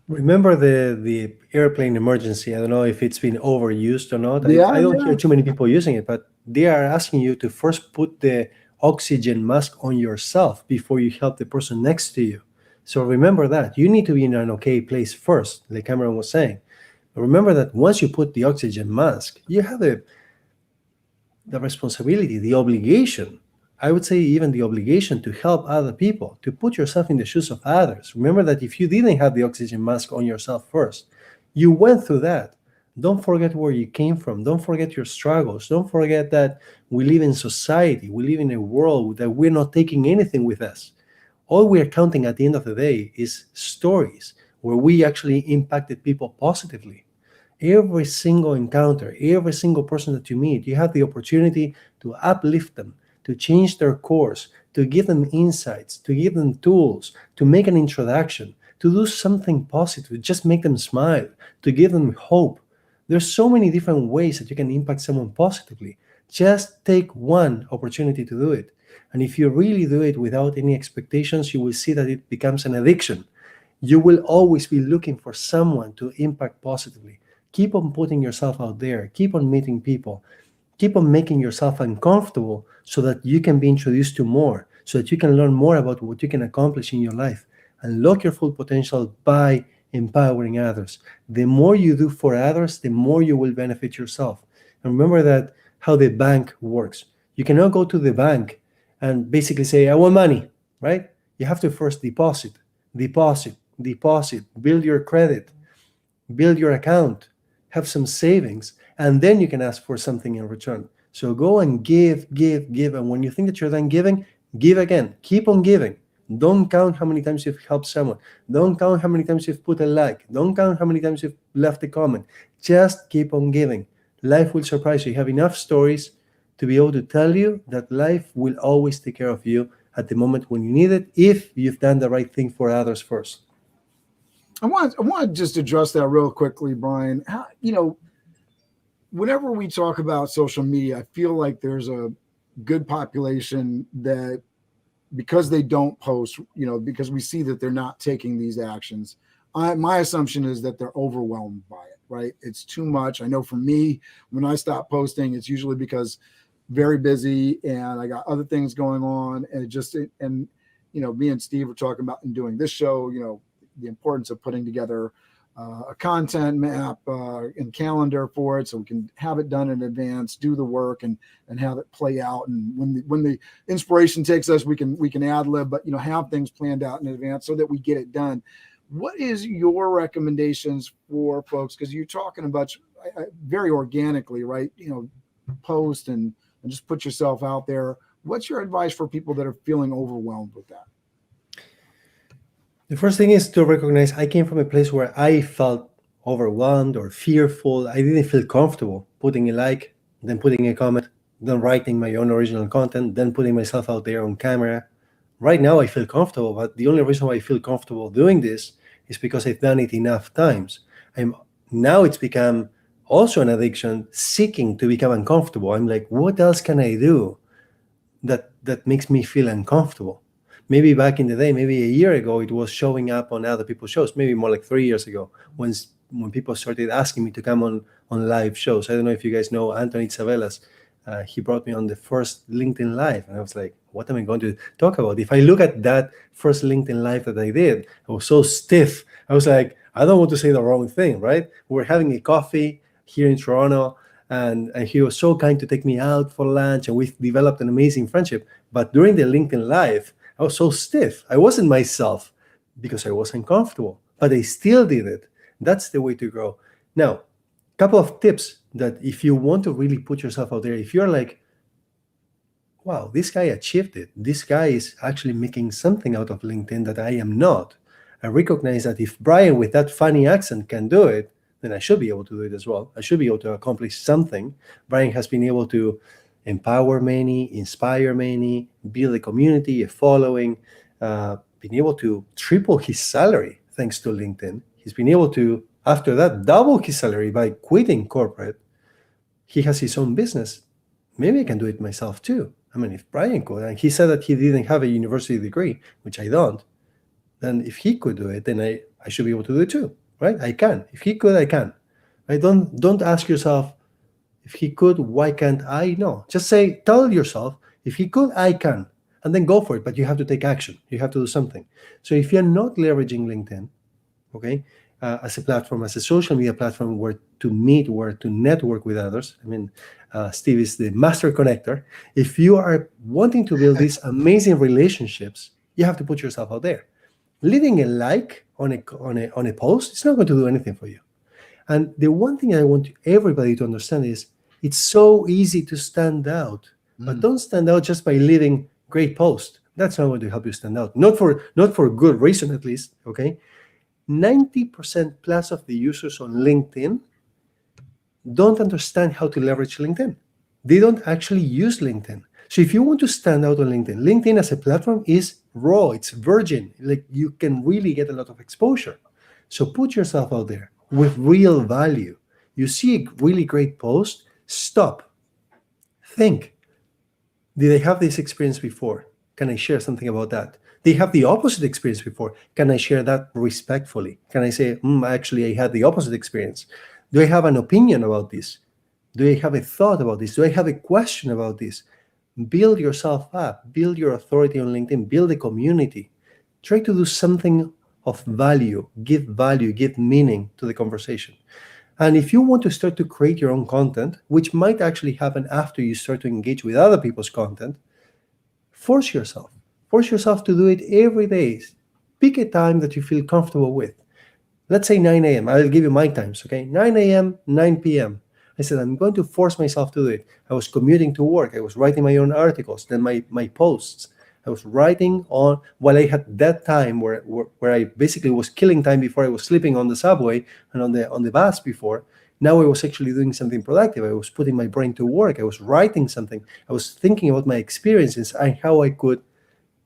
Remember the airplane emergency. I don't know if it's been overused or not. Yeah, I don't hear too many people using it, but they are asking you to first put the oxygen mask on yourself before you help the person next to you. So remember that. You need to be in an okay place first, like Cameron was saying. But remember that once you put the oxygen mask, you have the responsibility, the obligation, I would say even the obligation to help other people, to put yourself in the shoes of others. Remember that if you didn't have the oxygen mask on yourself first, you went through that. Don't forget where you came from. Don't forget your struggles. Don't forget that we live in society. We live in a world that we're not taking anything with us. All we're counting at the end of the day is stories where we actually impacted people positively. Every single encounter, every single person that you meet, you have the opportunity to uplift them, to change their course, to give them insights, to give them tools, to make an introduction, to do something positive, just make them smile, to give them hope. There's so many different ways that you can impact someone positively. Just take one opportunity to do it. And if you really do it without any expectations, you will see that it becomes an addiction. You will always be looking for someone to impact positively. Keep on putting yourself out there. Keep on meeting people. Keep on making yourself uncomfortable so that you can be introduced to more, so that you can learn more about what you can accomplish in your life. Unlock your full potential by empowering others. The more you do for others, the more you will benefit yourself. And remember that how the bank works. You cannot go to the bank and basically say, I want money, right? You have to first deposit, build your credit, build your account, have some savings, and then you can ask for something in return. So go and give. And when you think that you're done giving, give again. Keep on giving. Don't count how many times you've helped someone. Don't count how many times you've put a like. Don't count how many times you've left a comment. Just keep on giving. Life will surprise you. You have enough stories to be able to tell you that life will always take care of you at the moment when you need it, if you've done the right thing for others first. I want to just address that real quickly, Brian. How, whenever we talk about social media, I feel like there's a good population that, because they don't post, because we see that they're not taking these actions, my assumption is that they're overwhelmed by it, right? It's too much. I know for me, when I stop posting, it's usually because very busy and I got other things going on, and me and Steve were talking about in doing this show, the importance of putting together a content map and calendar for it, so we can have it done in advance, do the work, and have it play out. And when the inspiration takes us, we can ad lib, but have things planned out in advance so that we get it done. What is your recommendations for folks? Because you're talking about very organically, right? Post and just put yourself out there. What's your advice for people that are feeling overwhelmed with that? The first thing is to recognize I came from a place where I felt overwhelmed or fearful. I didn't feel comfortable putting a like, then putting a comment, then writing my own original content, then putting myself out there on camera. Right now I feel comfortable, but the only reason why I feel comfortable doing this is because I've done it enough times. Now it's become also an addiction, seeking to become uncomfortable. I'm like, what else can I do that makes me feel uncomfortable? Maybe back in the day, maybe a year ago, it was showing up on other people's shows. Maybe more like 3 years ago, when people started asking me to come on live shows. I don't know if you guys know Anthony Isabelas. He brought me on the first LinkedIn Live. And I was like, what am I going to talk about? If I look at that first LinkedIn Live that I did, I was so stiff. I was like, I don't want to say the wrong thing, right? We're having a coffee here in Toronto, and he was so kind to take me out for lunch, and we've developed an amazing friendship. But during the LinkedIn Live, I was so stiff. I wasn't myself because I wasn't comfortable, but I still did it. That's the way to grow. Now, a couple of tips that if you want to really put yourself out there, if you're like, wow, this guy achieved it. This guy is actually making something out of LinkedIn that I am not. I recognize that if Brian with that funny accent can do it, then I should be able to do it as well. I should be able to accomplish something. Brian has been able to empower many, inspire many, build a community, a following, been able to triple his salary thanks to LinkedIn. He's been able to, after that, double his salary by quitting corporate. He has his own business. Maybe I can do it myself too. I mean, if Brian could, and he said that he didn't have a university degree, which I don't, then if he could do it, then I should be able to do it too, right? I can. If he could, I can. Right? Don't ask yourself, if he could, why can't I? No, just tell yourself, if he could, I can, and then go for it. But you have to take action. You have to do something. So if you're not leveraging LinkedIn, okay, as a platform, as a social media platform where to meet, where to network with others, I mean, Steve is the master connector. If you are wanting to build these amazing relationships, you have to put yourself out there. Leaving a like on a post, it's not going to do anything for you. And the one thing I want everybody to understand is it's so easy to stand out, but don't stand out just by leaving great posts. That's not going to help you stand out. Not for good reason, at least. Okay, 90% plus of the users on LinkedIn don't understand how to leverage LinkedIn. They don't actually use LinkedIn. So if you want to stand out on LinkedIn, LinkedIn as a platform is raw. It's virgin. Like, you can really get a lot of exposure. So put yourself out there with real value. You see a really great post, stop. Think. Did I have this experience before? Can I share something about that? They have the opposite experience before. Can I share that respectfully? Can I say, actually, I had the opposite experience? Do I have an opinion about this? Do I have a thought about this? Do I have a question about this? Build yourself up. Build your authority on LinkedIn. Build a community. Try to do something of value, give meaning to the conversation. And if you want to start to create your own content, which might actually happen after you start to engage with other people's content, force yourself to do it every day. Pick a time that you feel comfortable with. let's say 9 a.m. I'll give you my times, okay? 9 a.m., 9 p.m. I said, I'm going to force myself to do it. I was commuting to work. I was writing my own articles, then my posts. I was writing on while I had that time where I basically was killing time before I was sleeping on the subway and on the bus before. Now I was actually doing something productive. I was putting my brain to work. I was writing something. I was thinking about my experiences and how I could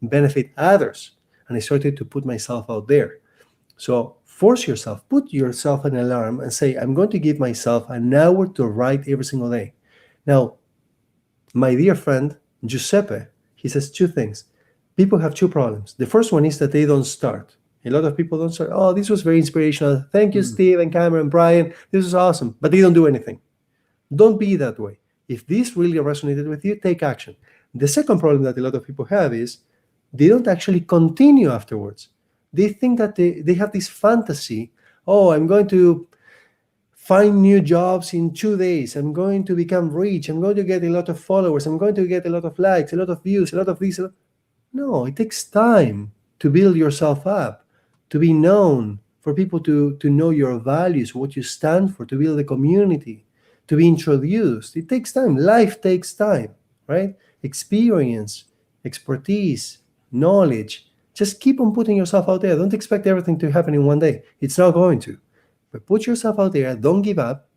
benefit others. And I started to put myself out there. So force yourself, put yourself an alarm and say, I'm going to give myself an hour to write every single day. Now, my dear friend, Giuseppe, he says two things. People have two problems. The first one is that they don't start. A lot of people don't start. Oh, this was very inspirational. Thank you, Steve and Cameron, Brian. This was awesome. But they don't do anything. Don't be that way. If this really resonated with you, take action. The second problem that a lot of people have is they don't actually continue afterwards. They think that they have this fantasy. Oh, I'm going to find new jobs in 2 days. I'm going to become rich. I'm going to get a lot of followers. I'm going to get a lot of likes, a lot of views, a lot of this. No, it takes time to build yourself up, to be known, for people to know your values, what you stand for, to build a community, to be introduced. It takes time. Life takes time, right? Experience, expertise, knowledge. Just keep on putting yourself out there. Don't expect everything to happen in one day. It's not going to. But put yourself out there. Don't give up.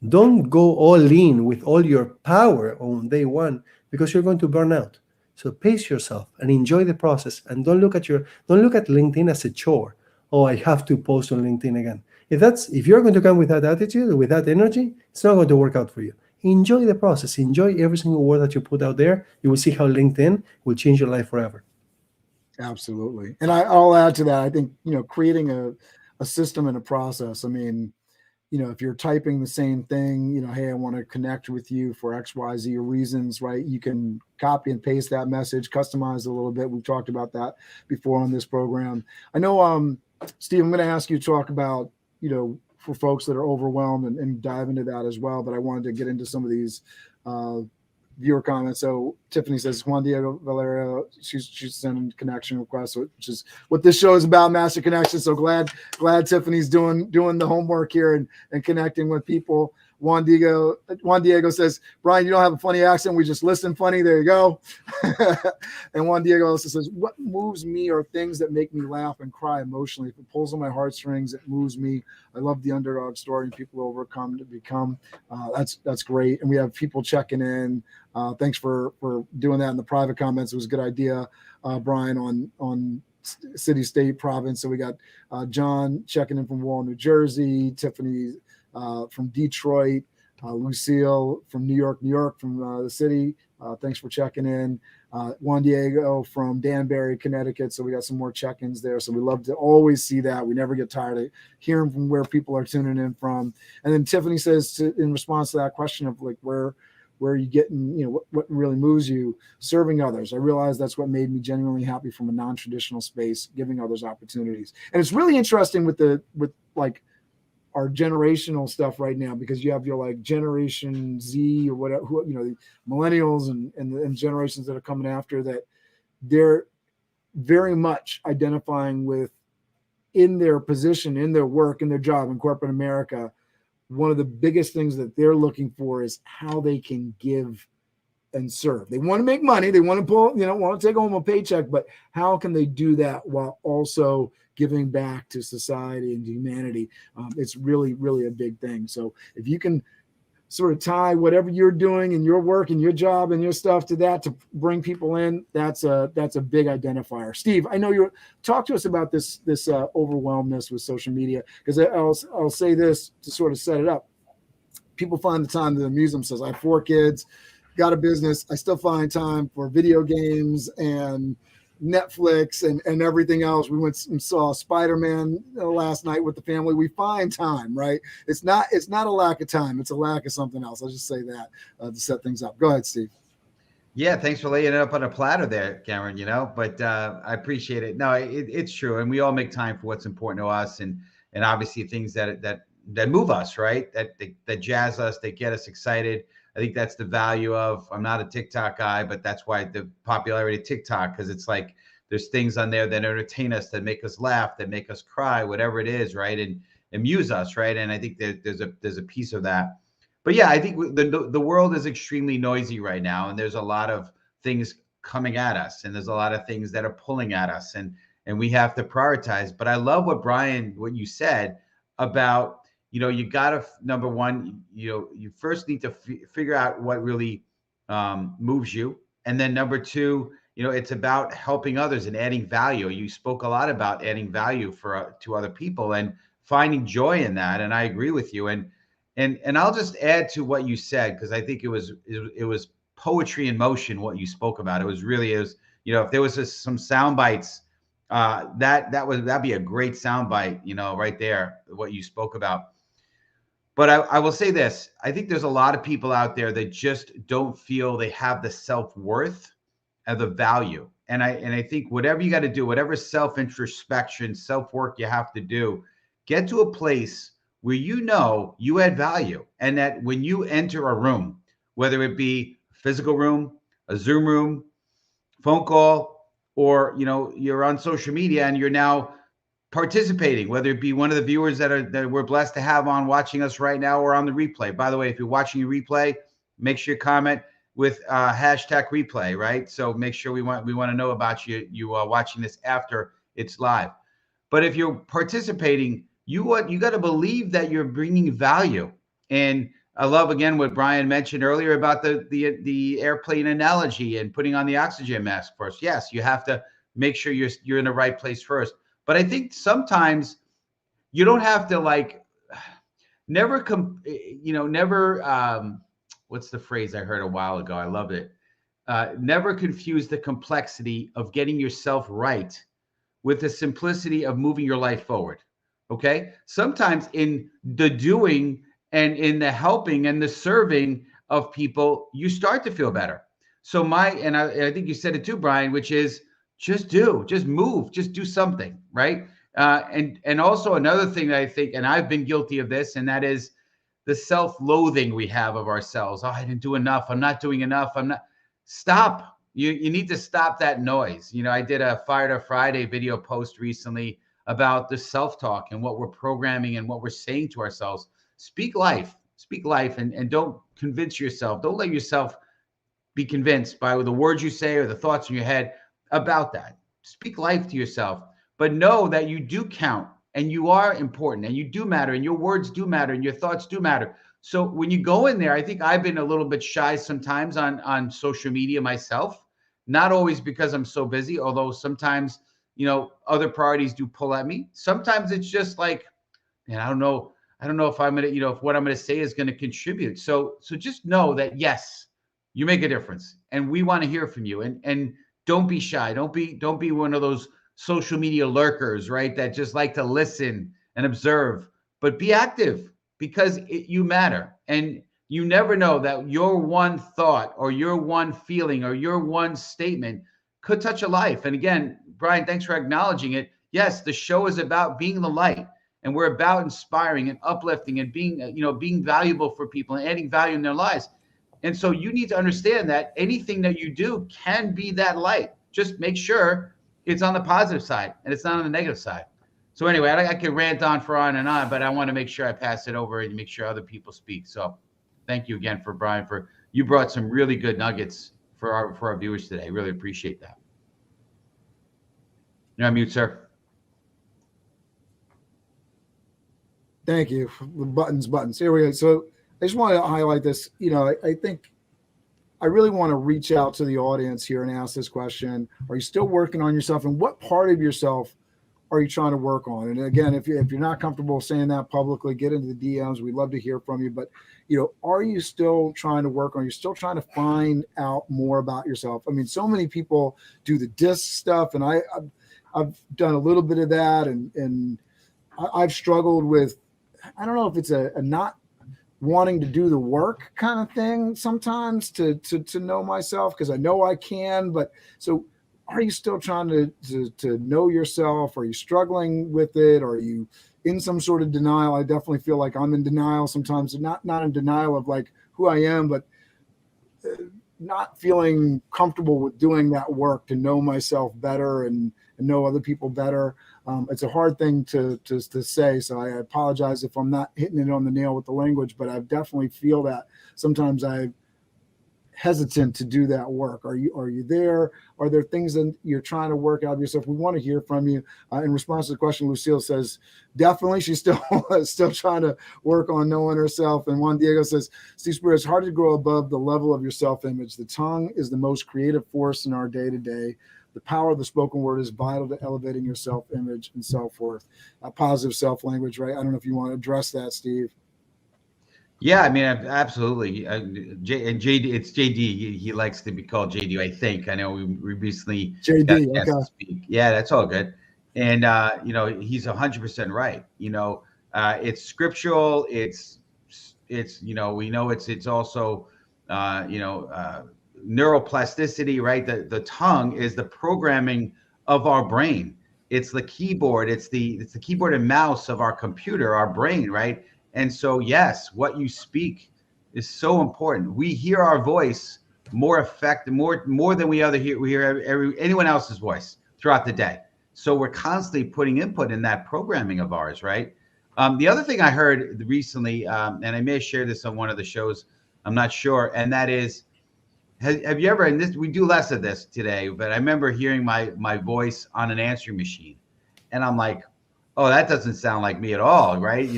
Don't go all in with all your power on day one, because you're going to burn out. So pace yourself and enjoy the process. And don't look at LinkedIn as a chore. Oh, I have to post on LinkedIn again. If you're going to come with that attitude, with that energy, it's not going to work out for you. Enjoy the process. Enjoy every single word that you put out there. You will see how LinkedIn will change your life forever. Absolutely. And I'll add to that. I think, creating a system and a process. I mean, if you're typing the same thing, hey, I want to connect with you for X, Y, Z reasons, right? You can copy and paste that message, customize a little bit. We've talked about that before on this program. I know, Steve, I'm going to ask you to talk about, for folks that are overwhelmed and dive into that as well. But I wanted to get into some of these viewer comments. So Tiffany says, Juan-Diego Valerio, she's sending connection requests, which is what this show is about, Master Connection. So glad Tiffany's doing the homework here and connecting with people. Juan-Diego says, Brian, you don't have a funny accent. We just listen funny. There you go. And Juan-Diego also says, what moves me are things that make me laugh and cry emotionally. If it pulls on my heartstrings, it moves me. I love the underdog story and people overcome to become. That's great. And we have people checking in. Thanks for doing that in the private comments. It was a good idea, Brian, on city, state, province. So we got John checking in from Wall, New Jersey, Tiffany from Detroit, Lucille from New York, from the city. Thanks for checking in. Juan-Diego from Danbury, Connecticut. So we got some more check-ins there. So we love to always see that. We never get tired of hearing from where people are tuning in from. And then Tiffany says, in response to that question of like, where are you getting, what really moves you? Serving others. I realized that's what made me genuinely happy from a non-traditional space, giving others opportunities. And it's really interesting with like our generational stuff right now, because you have your like Generation Z or whatever, the millennials and generations that are coming after that. They're very much identifying with, in their position, in their work, in their job in corporate America, one of the biggest things that they're looking for is how they can give and serve. They want to make money. They want to want to take home a paycheck, but how can they do that while also giving back to society and to humanity? It's really, really a big thing. So if you can sort of tie whatever you're doing in your work and your job and your stuff to that, to bring people in, that's a big identifier. Steve, I know you talk to us about this overwhelmness with social media, because I'll say this to sort of set it up. People find the time to amuse themselves. I have 4 kids, got a business. I still find time for video games and Netflix and everything else. We went and saw Spider-Man last night with the family. We find time, right? It's not a lack of time. It's a lack of something else. I'll just say that to set things up. Go ahead, Steve. Yeah, thanks for laying it up on a platter there, Cameron, but I appreciate it. No, it's true. And we all make time for what's important to us and obviously things that move us, right? That jazz us, that get us excited. I think that's the value of, I'm not a TikTok guy, but that's why the popularity of TikTok, because it's like there's things on there that entertain us, that make us laugh, that make us cry, whatever it is, right? amuse us, right? And I think there's a piece of that. But yeah, I think the world is extremely noisy right now, and there's a lot of things coming at us, and there's a lot of things that are pulling at us, and we have to prioritize. But I love what you said about, you gotta, number one, you first need to figure out what really moves you, and then number two, it's about helping others and adding value. You spoke a lot about adding value to other people and finding joy in that, and I agree with you. And I'll just add to what you said, because I think it was poetry in motion what you spoke about. It was if there was some sound bites, that'd be a great sound bite, right there, what you spoke about. But I will say this: I think there's a lot of people out there that just don't feel they have the self-worth and the value. And I think whatever you got to do, whatever self-introspection, self-work you have to do, get to a place where you add value, and that when you enter a room, whether it be a physical room, a Zoom room, phone call, or you're on social media and you're now participating, whether it be one of the viewers that we're blessed to have on watching us right now or on the replay. By the way, if you're watching a replay, make sure you comment with hashtag replay, right? So make sure we want to know about you watching this after it's live. But if you're participating, you got to believe that you're bringing value. And I love, again, what Brian mentioned earlier about the airplane analogy and putting on the oxygen mask first. Yes, you have to make sure you're in the right place first. But I think sometimes you don't have to what's the phrase I heard a while ago? I loved it. Never confuse the complexity of getting yourself right with the simplicity of moving your life forward. Okay. Sometimes in the doing and in the helping and the serving of people, you start to feel better. So I think you said it too, Brian, which is just move, just do something. Right. And also another thing that I think, and I've been guilty of this, and that is the self-loathing we have of ourselves. Oh, I didn't do enough. I'm not doing enough. Stop. You need to stop that noise. I did a Fired Up Friday video post recently about the self-talk and what we're programming and what we're saying to ourselves. Speak life, and don't convince yourself. Don't let yourself be convinced by the words you say or the thoughts in your head about that. Speak life to yourself, but know that you do count and you are important and you do matter and your words do matter and your thoughts do matter. So when you go in there, I think I've been a little bit shy sometimes on social media myself, not always because I'm so busy, although sometimes other priorities do pull at me. Sometimes it's just like, man, I don't know if I'm going to, if what I'm going to say is going to contribute. So just know that, yes, you make a difference and we want to hear from you, and don't be shy. Don't be one of those social media lurkers, right? That just like to listen and observe, but be active, because you matter. And you never know that your one thought or your one feeling or your one statement could touch a life. And again, Brian, thanks for acknowledging it. Yes, the show is about being the light, and we're about inspiring and uplifting and being valuable for people and adding value in their lives. And so you need to understand that anything that you do can be that light. Just make sure it's on the positive side and it's not on the negative side. So anyway, I could rant on and on, but I want to make sure I pass it over and make sure other people speak. So thank you again for Brian, you brought some really good nuggets for our viewers today. Really appreciate that. You're on mute, sir. Thank you. Buttons. Here we go. So I just want to highlight this. I think I really want to reach out to the audience here and ask this question. Are you still working on yourself? And what part of yourself are you trying to work on? And again, if you're not comfortable saying that publicly, get into the DMs. We'd love to hear from you. But, are you still trying to work on? Are you still trying to find out more about yourself? I mean, so many people do the disc stuff, and I've done a little bit of that, and I've struggled with, I don't know if it's a not wanting to do the work kind of thing sometimes to know myself, because I know I can. But so are you still trying to know yourself? Are you struggling with it? Are you in some sort of denial? I definitely feel like I'm in denial sometimes, not in denial of like who I am, but not feeling comfortable with doing that work to know myself better and know other people better. It's a hard thing to say, so I apologize if I'm not hitting it on the nail with the language, but I definitely feel that sometimes I'm hesitant to do that work. Are you there? Are there things that you're trying to work out of yourself? We want to hear from you. In response to the question, Lucille says, definitely, she's still trying to work on knowing herself. And Juan-Diego says, Steve Spiro, it's hard to grow above the level of your self-image. The tongue is the most creative force in our day-to-day. The power of the spoken word is vital to elevating your self-image and self-worth. Positive self-language, right? I don't know if you want to address that, Steve. Yeah, I mean, absolutely. And JD, it's JD. He likes to be called JD, I think. I know we recently JD, got a chance okay. to speak. Yeah, that's all good. And, he's 100% right. It's scriptural. It's we know it's also, neuroplasticity, right? The tongue is the programming of our brain. It's the keyboard. It's the keyboard and mouse of our computer, our brain, right? And so, yes, what you speak is so important. We hear our voice more than we hear anyone else's voice throughout the day. So we're constantly putting input in that programming of ours, right? The other thing I heard recently, and I may have shared this on one of the shows, I'm not sure, and that is, have you ever, and this, we do less of this today, but I remember hearing my voice on an answering machine, and I'm like, oh, that doesn't sound like me at all, right?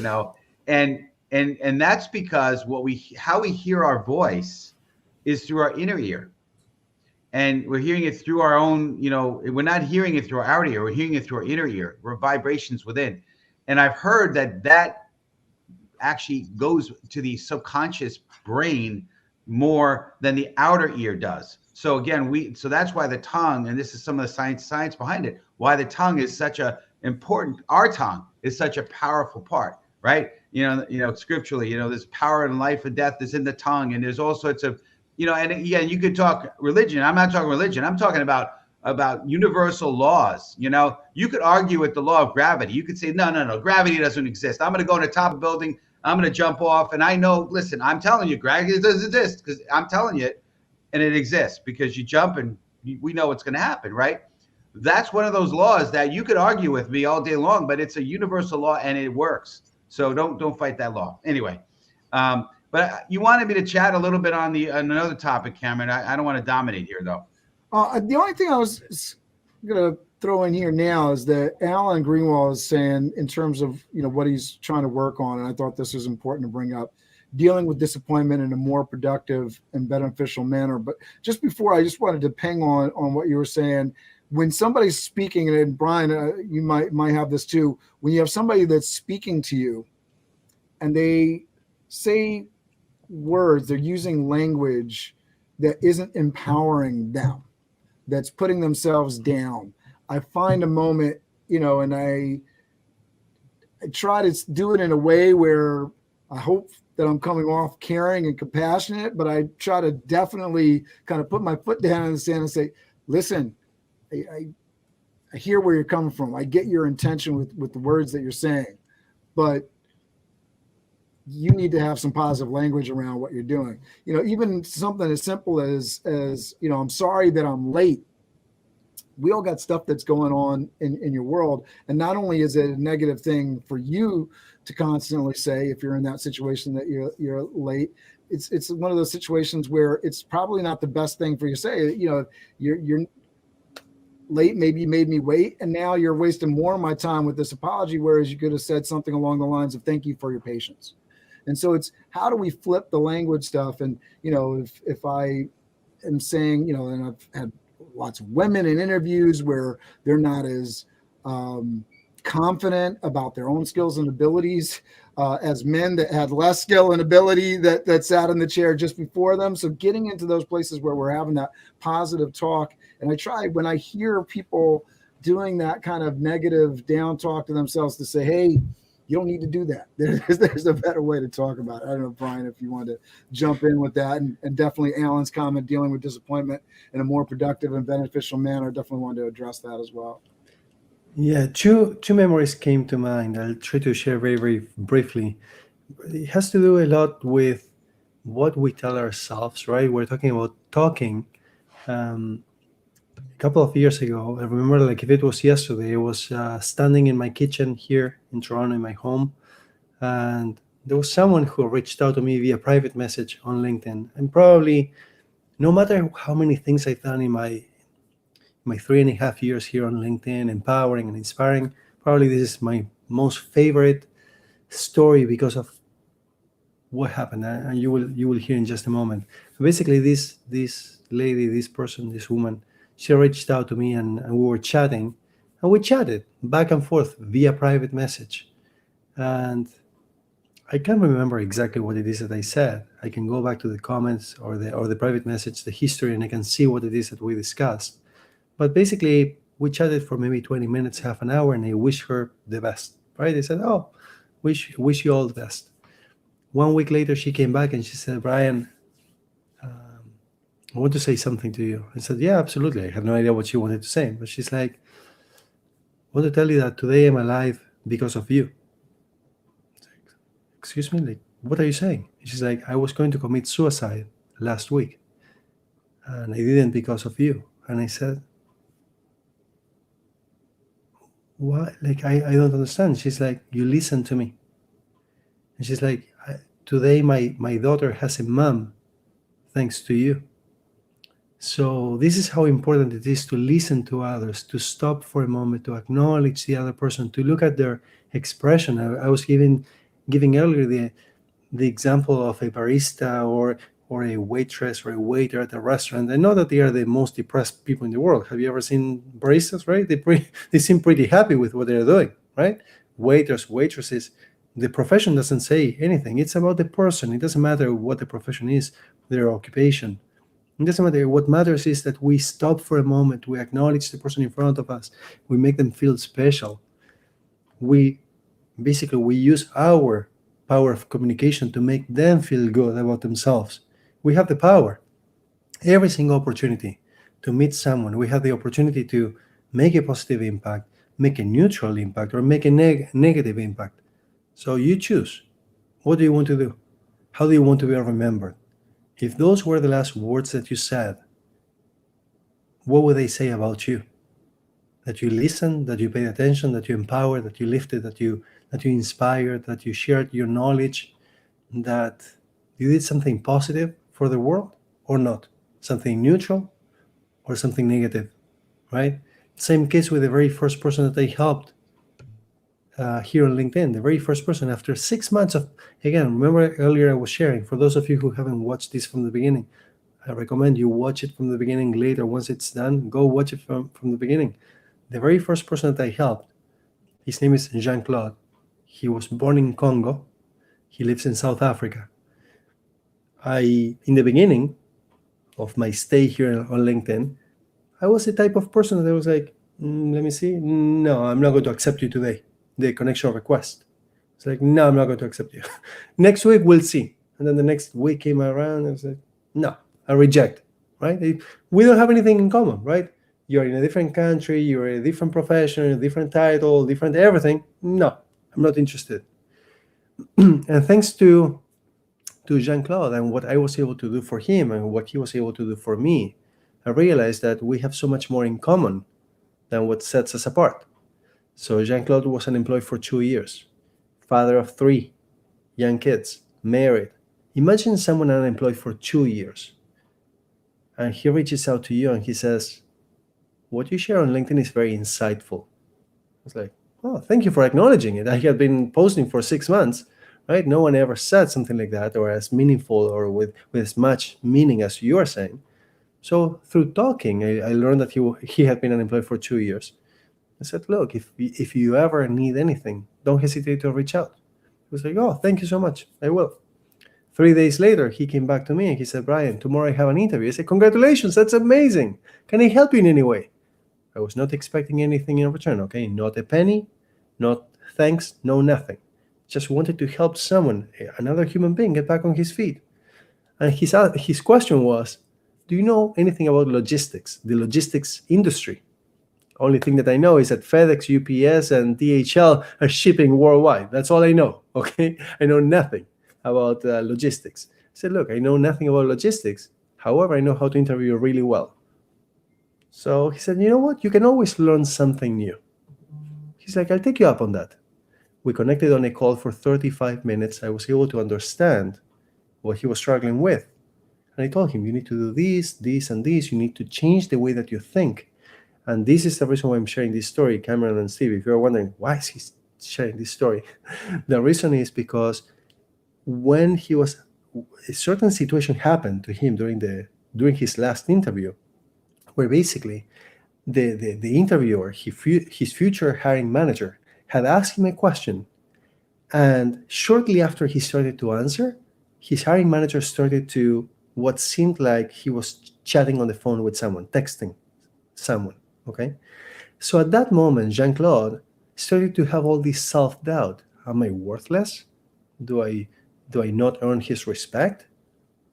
And that's because how we hear our voice is through our inner ear, and we're hearing it through our own. We're not hearing it through our outer ear. We're hearing it through our inner ear. We're vibrations within, and I've heard that actually goes to the subconscious brain more than the outer ear does. So again, so that's why the tongue, and this is some of the science behind it, why the tongue is such a important. Our tongue is such a powerful part, right? Scripturally, there's power in life and death is in the tongue, and there's all sorts of, and again, you could talk religion. I'm not talking religion. I'm talking about universal laws. You could argue with the law of gravity. You could say, no, gravity doesn't exist. I'm going to go to the top of a building. I'm going to jump off. And I know, listen, I'm telling you, gravity doesn't exist because I'm telling you it, and it exists because you jump and we know what's going to happen, right? That's one of those laws that you could argue with me all day long, but it's a universal law and it works. So don't fight that law. Anyway, but you wanted me to chat a little bit on another topic, Cameron. I don't want to dominate here, though. The only thing I was going to throw in here now is that Alan Greenwald is saying, in terms of what he's trying to work on, and I thought this was important to bring up, dealing with disappointment in a more productive and beneficial manner. But just before, I just wanted to ping on what you were saying. When somebody's speaking, and Brian, you might have this too, when you have somebody that's speaking to you and they say words, they're using language that isn't empowering them, that's putting themselves down. I find a moment, and I try to do it in a way where I hope that I'm coming off caring and compassionate, but I try to definitely kind of put my foot down in the sand and say, listen, I hear where you're coming from. I get your intention with the words that you're saying, but you need to have some positive language around what you're doing. Even something as simple as I'm sorry that I'm late. We all got stuff that's going on in your world. And not only is it a negative thing for you to constantly say, if you're in that situation that you're late, it's one of those situations where it's probably not the best thing for you to say. You're late, maybe you made me wait, and now you're wasting more of my time with this apology, whereas you could have said something along the lines of thank you for your patience. And so it's, how do we flip the language stuff? And if I am saying, and I've had lots of women in interviews where they're not as confident about their own skills and abilities as men that had less skill and ability that sat in the chair just before them. So getting into those places where we're having that positive talk. And I try, when I hear people doing that kind of negative down talk to themselves, to say, hey, you don't need to do that. There's a better way to talk about it. I don't know, Brian, if you want to jump in with that, and definitely Alan's comment, dealing with disappointment in a more productive and beneficial manner. Definitely wanted to address that as well. Yeah, two memories came to mind. I'll try to share very, very briefly. It has to do a lot with what we tell ourselves, right? We're talking about talking. A couple of years ago, I remember like if it was yesterday, I was standing in my kitchen here in Toronto, in my home, and there was someone who reached out to me via private message on LinkedIn. And probably, no matter how many things I've done in my 3.5 years here on LinkedIn, empowering and inspiring, probably this is my most favorite story because of what happened, and you will hear in just a moment. Basically, this lady, this person, this woman, she reached out to me, and we were chatting, and we chatted back and forth via private message. And I can't remember exactly what it is that I said. I can go back to the comments or the private message, the history, and I can see what it is that we discussed. But basically, we chatted for maybe 20 minutes, half an hour, and I wished her the best, right? I said, oh, wish you all the best. 1 week later, she came back and she said, Brian, I want to say something to you. I said, yeah, absolutely. I have no idea what she wanted to say. But she's like, I want to tell you that today I'm alive because of you. Like, excuse me? Like, what are you saying? She's like, I was going to commit suicide last week, and I didn't because of you. And I said, what? Like, I don't understand. She's like, you listen to me. And she's like, today my daughter has a mom thanks to you. So this is how important it is to listen to others, to stop for a moment, to acknowledge the other person, to look at their expression. I was giving earlier the example of a barista or a waitress or a waiter at a restaurant. I know that they are the most depressed people in the world. Have you ever seen baristas, right? They seem pretty happy with what they're doing, right? Waiters, waitresses, the profession doesn't say anything. It's about the person. It doesn't matter what the profession is, their occupation. It doesn't matter. What matters is that we stop for a moment. We acknowledge the person in front of us. We make them feel special. We use our power of communication to make them feel good about themselves. We have the power. Every single opportunity to meet someone, we have the opportunity to make a positive impact, make a neutral impact, or make a negative impact. So you choose. What do you want to do? How do you want to be remembered? If those were the last words that you said, what would they say about you? That you listened, that you paid attention, that you empowered, that you lifted, that you inspired, that you shared your knowledge, that you did something positive for the world or not? Something neutral or something negative, right? Same case with the very first person that I helped here on LinkedIn, the very first person. After 6 months of, again, remember earlier I was sharing, for those of you who haven't watched this from the beginning, I recommend you watch it from the beginning. Later, once it's done, go watch it from the beginning. The very first person that I helped, his name is Jean-Claude. He was born in Congo. He lives in South Africa. In the beginning of my stay here on LinkedIn, I was the type of person that was like, let me see. No, I'm not going to accept you today. The connection request. It's like, no, I'm not going to accept you. Next week, we'll see. And then the next week came around and I was like, no, I reject, right? We don't have anything in common, right? You're in a different country, you're a different profession, a different title, different everything. No, I'm not interested. And thanks to Jean-Claude and what I was able to do for him and what he was able to do for me, I realized that we have so much more in common than what sets us apart. So Jean-Claude was unemployed for 2 years, father of 3 young kids, married. Imagine someone unemployed for 2 years. And he reaches out to you and he says, what you share on LinkedIn is very insightful. It's like, oh, thank you for acknowledging it. I had been posting for 6 months, right? No one ever said something like that or as meaningful or with as much meaning as you are saying. So through talking, I learned that he had been unemployed for 2 years. I said, look, if you ever need anything, don't hesitate to reach out. He was like, oh, thank you so much. I will. 3 days later, he came back to me and he said, Brian, tomorrow I have an interview. I said, congratulations, that's amazing. Can I help you in any way? I was not expecting anything in return, okay? Not a penny, not thanks, no nothing. Just wanted to help someone, another human being, get back on his feet. And his question was, do you know anything about logistics, the logistics industry? Only thing that I know is that FedEx, UPS, and DHL are shipping worldwide. That's all I know, okay? I know nothing about logistics. I said, look, I know nothing about logistics. However, I know how to interview really well. So he said, you know what? You can always learn something new. He's like, I'll take you up on that. We connected on a call for 35 minutes. I was able to understand what he was struggling with. And I told him, you need to do this, this, and this. You need to change the way that you think. And this is the reason why I'm sharing this story, Cameron and Steve. If you're wondering, why is he sharing this story? The reason is because when a certain situation happened to him during his last interview, where basically the interviewer, his future hiring manager, had asked him a question. And shortly after he started to answer, his hiring manager started to what seemed like he was chatting on the phone with someone, texting someone. Okay. So at that moment, Jean-Claude started to have all this self-doubt. Am I worthless? Do I not earn his respect?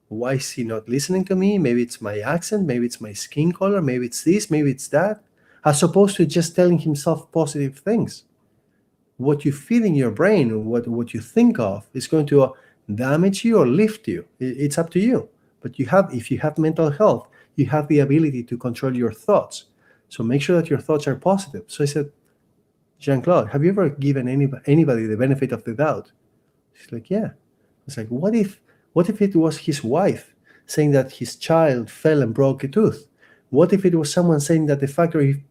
Why is he not listening to me? Maybe it's my accent, maybe it's my skin color, maybe it's this, maybe it's that, as opposed to just telling himself positive things. What you feel in your brain, what you think of, is going to damage you or lift you. It's up to you. But if you have mental health, you have the ability to control your thoughts. So make sure that your thoughts are positive. So I said, Jean-Claude, have you ever given anybody the benefit of the doubt? She's like, yeah. It's like, what if it was his wife saying that his child fell and broke a tooth? What if it was someone saying that the factory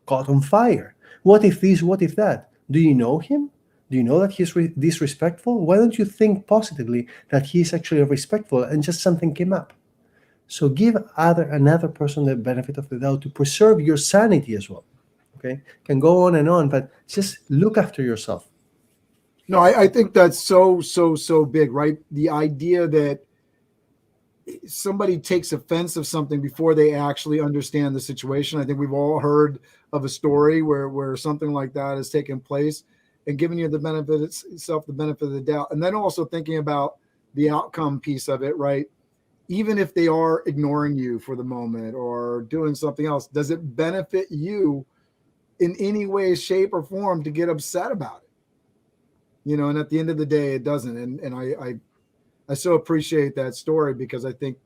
caught on fire? What if this, what if that? Do you know him? Do you know that he's disrespectful? Why don't you think positively that he's actually respectful and just something came up? So give another person the benefit of the doubt to preserve your sanity as well. Okay? Can go on, but just look after yourself. No, I think that's so big, right? The idea that somebody takes offense of something before they actually understand the situation. I think we've all heard of a story where something like that has taken place, and giving you the benefit of the doubt. And then also thinking about the outcome piece of it, right? Even if they are ignoring you for the moment or doing something else, does it benefit you in any way, shape, or form to get upset about it? And at the end of the day, it doesn't. And I so appreciate that story, because I think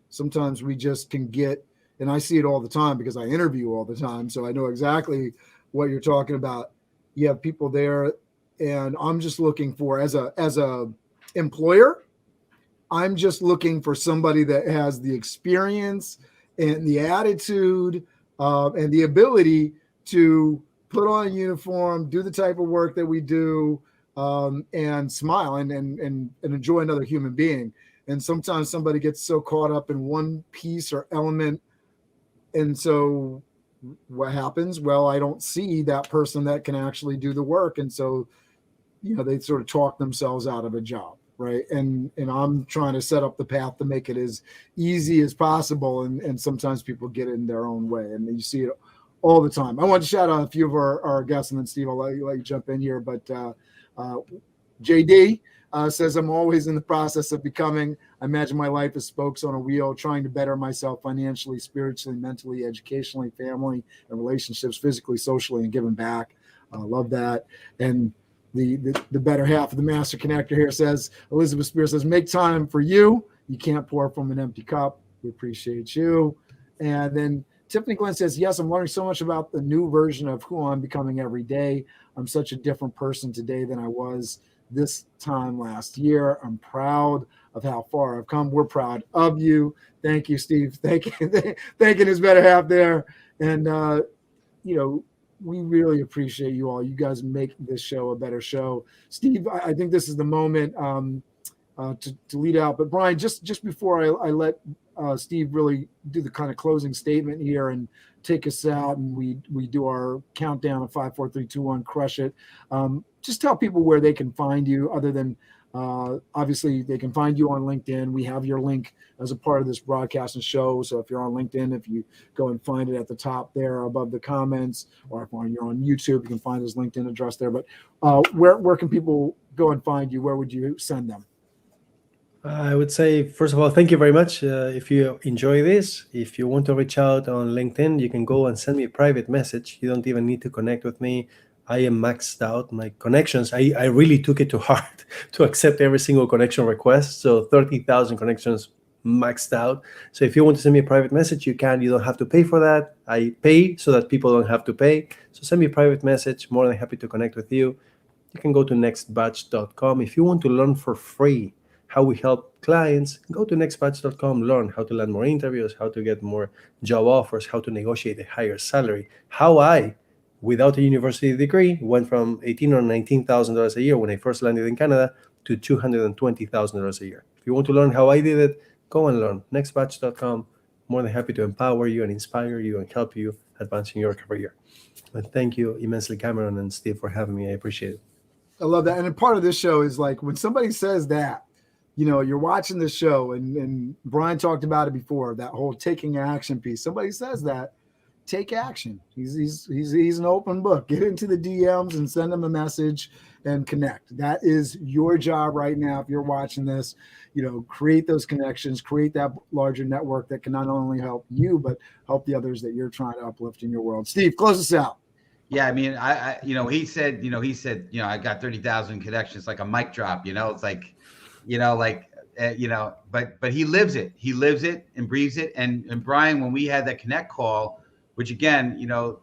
sometimes we just can get, and I see it all the time because I interview all the time, so I know exactly what you're talking about. You have people there, and I'm just looking for, as a employer, I'm just looking for somebody that has the experience and the attitude and the ability to put on a uniform, do the type of work that we do, and smile and enjoy another human being. And sometimes somebody gets so caught up in one piece or element. And so what happens? Well, I don't see that person that can actually do the work. And so, they sort of talk themselves out of a job. Right. And I'm trying to set up the path to make it as easy as possible. And sometimes people get in their own way, and you see it all the time. I want to shout out a few of our guests, and then Steve, I'll let you jump in here. But JD says, I'm always in the process of becoming. I imagine my life is spokes on a wheel, trying to better myself financially, spiritually, mentally, educationally, family and relationships, physically, socially, and giving back. Love that. And the better half of the Master Connector here says, Elizabeth Spears says, make time for you. You can't pour from an empty cup. We appreciate you. And then Tiffany Glenn says, yes, I'm learning so much about the new version of who I'm becoming every day. I'm such a different person today than I was this time last year. I'm proud of how far I've come. We're proud of you. Thank you, Steve. Thanking his better half there. And, we really appreciate you all. You guys make this show a better show. Steve, I think this is the moment to lead out. But Brian, just before I let Steve really do the kind of closing statement here and take us out, and we do our countdown of 5, 4, 3, 2, 1, crush it. Just tell people where they can find you, other than obviously they can find you on LinkedIn. We have your link as a part of this broadcast and show. So if you're on LinkedIn, if you go and find it at the top there above the comments, or if you're on YouTube, you can find his LinkedIn address there. But where can people go and find you? Where would you send them? I would say, first of all, thank you very much. If you enjoy this, if you want to reach out on LinkedIn, you can go and send me a private message. You don't even need to connect with me. I am maxed out. My connections, I really took it to heart to accept every single connection request. So 30,000 connections maxed out. So if you want to send me a private message, you can. You don't have to pay for that. I pay so that people don't have to pay. So send me a private message. More than happy to connect with you. You can go to nextbatch.com. If you want to learn for free how we help clients, go to nextbatch.com, learn how to land more interviews, how to get more job offers, how to negotiate a higher salary, how I, without a university degree, went from $18,000 or $19,000 a year when I first landed in Canada to $220,000 a year. If you want to learn how I did it, go and learn. Nextbatch.com. More than happy to empower you and inspire you and help you advance in your career. And thank you immensely, Cameron and Steve, for having me. I appreciate it. I love that. And a part of this show is like when somebody says that, you know, you're watching the show and Brian talked about it before, that whole taking action piece. Somebody says that, take action. He's an open book. Get into the DMs and send them a message and connect. That is your job right now. If you're watching this, you know, create those connections, create that larger network that can not only help you, but help the others that you're trying to uplift in your world. Steve, close us out. Yeah, I mean, I he said, I got 30,000 connections, like a mic drop, it's like, but he lives it. He lives it and breathes it. And Brian, when we had that connect call, which again,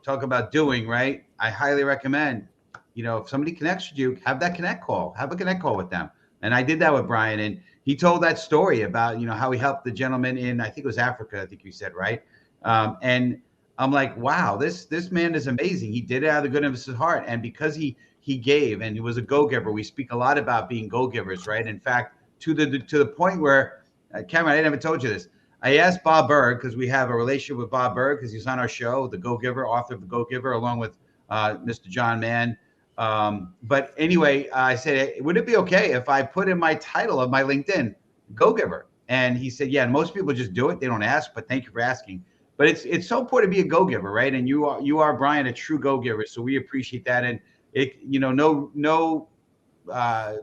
talk about doing, right? I highly recommend, if somebody connects with you, have that connect call, have a connect call with them. And I did that with Brian, and he told that story about, how he helped the gentleman in, I think it was Africa, I think you said, right? And I'm like, wow, this man is amazing. He did it out of the goodness of his heart. And because he gave and he was a go-giver, we speak a lot about being go-givers, right? In fact, to the point where, Cameron, I never told you this. I asked Bob Berg, because we have a relationship with Bob Berg, because he's on our show, the Go-Giver, author of The Go-Giver, along with Mr. John Mann. But anyway, I said, would it be okay if I put in my title of my LinkedIn, Go-Giver? And he said, yeah, and most people just do it. They don't ask, but thank you for asking. But it's so important to be a go-giver, right? And you are Brian, a true go-giver. So we appreciate that. And it, no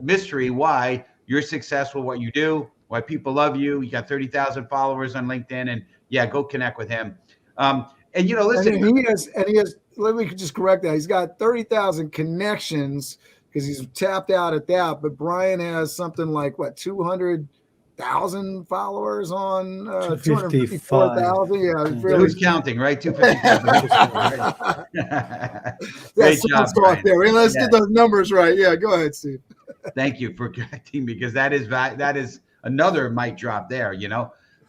mystery why you're successful, what you do, why people love you. You got 30,000 followers on LinkedIn, and yeah, go connect with him. Listen, and he has. Let me just correct that. He's got 30,000 connections because he's tapped out at that. But Brian has something like 200,000 followers on 254,000. Yeah, who's counting, right? 255. Great job, Brian. There. Let's get those numbers right. Yeah, go ahead, Steve. Thank you for correcting, because that is another mic drop there,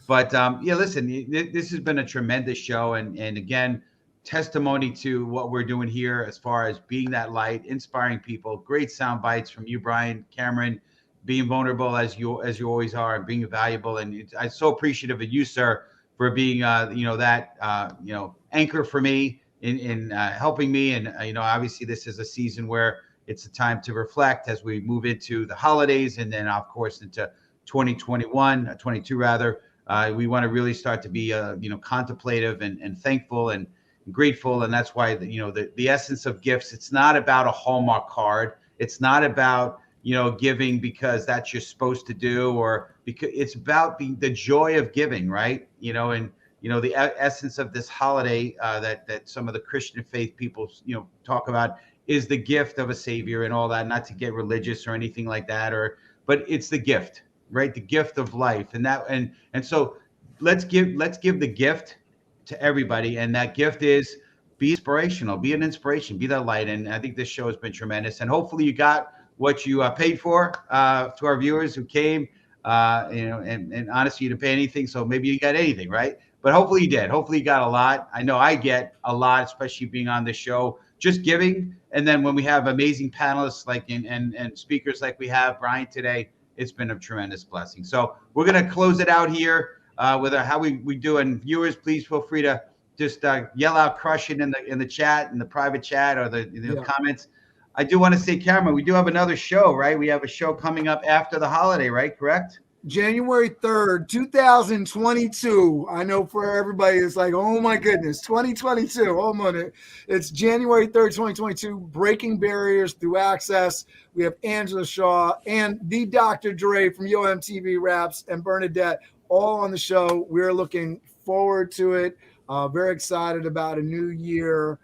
But listen, this has been a tremendous show, and again, testimony to what we're doing here as far as being that light, inspiring people. Great sound bites from you, Brian, Cameron, being vulnerable as you always are, and being valuable. And I'm so appreciative of you, sir, for being anchor for me in helping me. And obviously this is a season where it's a time to reflect as we move into the holidays, and then of course into 22 rather. We want to really start to be contemplative and thankful and grateful. And that's why the essence of gifts, it's not about a Hallmark card. It's not about giving because that's you're supposed to do, or because it's about the joy of giving, right? The essence of this holiday that some of the Christian faith people talk about is the gift of a savior and all that. Not to get religious or anything like that, but it's the gift, right? The gift of life, and so let's give the gift to everybody, and that gift is be inspirational, be an inspiration, be that light. And I think this show has been tremendous, and hopefully you got what you paid for. To our viewers who came, and honestly, you didn't pay anything, so maybe you got anything, right? But hopefully you did. Hopefully you got a lot. I know I get a lot, especially being on this show, just giving. And then when we have amazing panelists and speakers like we have Brian today, it's been a tremendous blessing. So we're going to close it out here with how we do. And viewers, please feel free to just yell out "crush it" in the chat, in the private chat, or the comments. I do want to say, Cameron, we do have another show, right? We have a show coming up after the holiday, right? Correct? January 3rd, 2022. I know for everybody, it's like, oh my goodness, 2022. Oh my, it's January 3rd, 2022. Breaking barriers through access. We have Angela Shaw and the Dr. Dre from YoMTV Raps and Bernadette all on the show. We're looking forward to it. Very excited about a new year.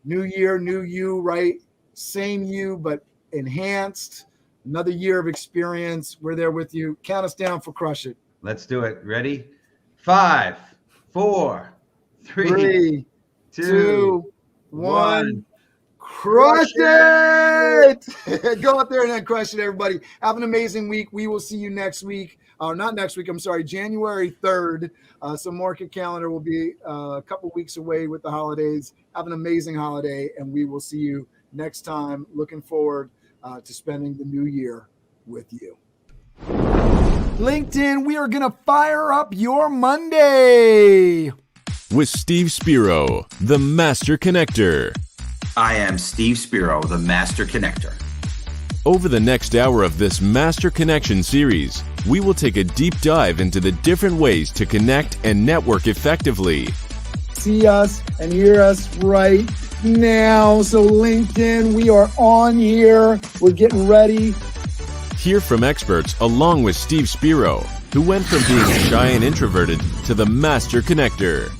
New year, new you, right? Same you, but enhanced. Another year of experience. We're there with you. Count us down for Crush It. Let's do it. Ready? 5, 4, 3, 2, 1. Crush it! Go out there and then crush it, everybody. Have an amazing week. We will see you next week. Not next week, I'm sorry, January 3rd. So mark your calendar. Will be a couple weeks away with the holidays. Have an amazing holiday, and we will see you next time. Looking forward to spending the new year with you. LinkedIn, we are going to fire up your Monday. With Steve Spiro, the Master Connector. I am Steve Spiro, the Master Connector. Over the next hour of this Master Connection series, we will take a deep dive into the different ways to connect and network effectively. See us and hear us right now. So LinkedIn, we are on here. We're getting ready. Hear from experts along with Steve Spiro, who went from being shy and introverted to the Master Connector.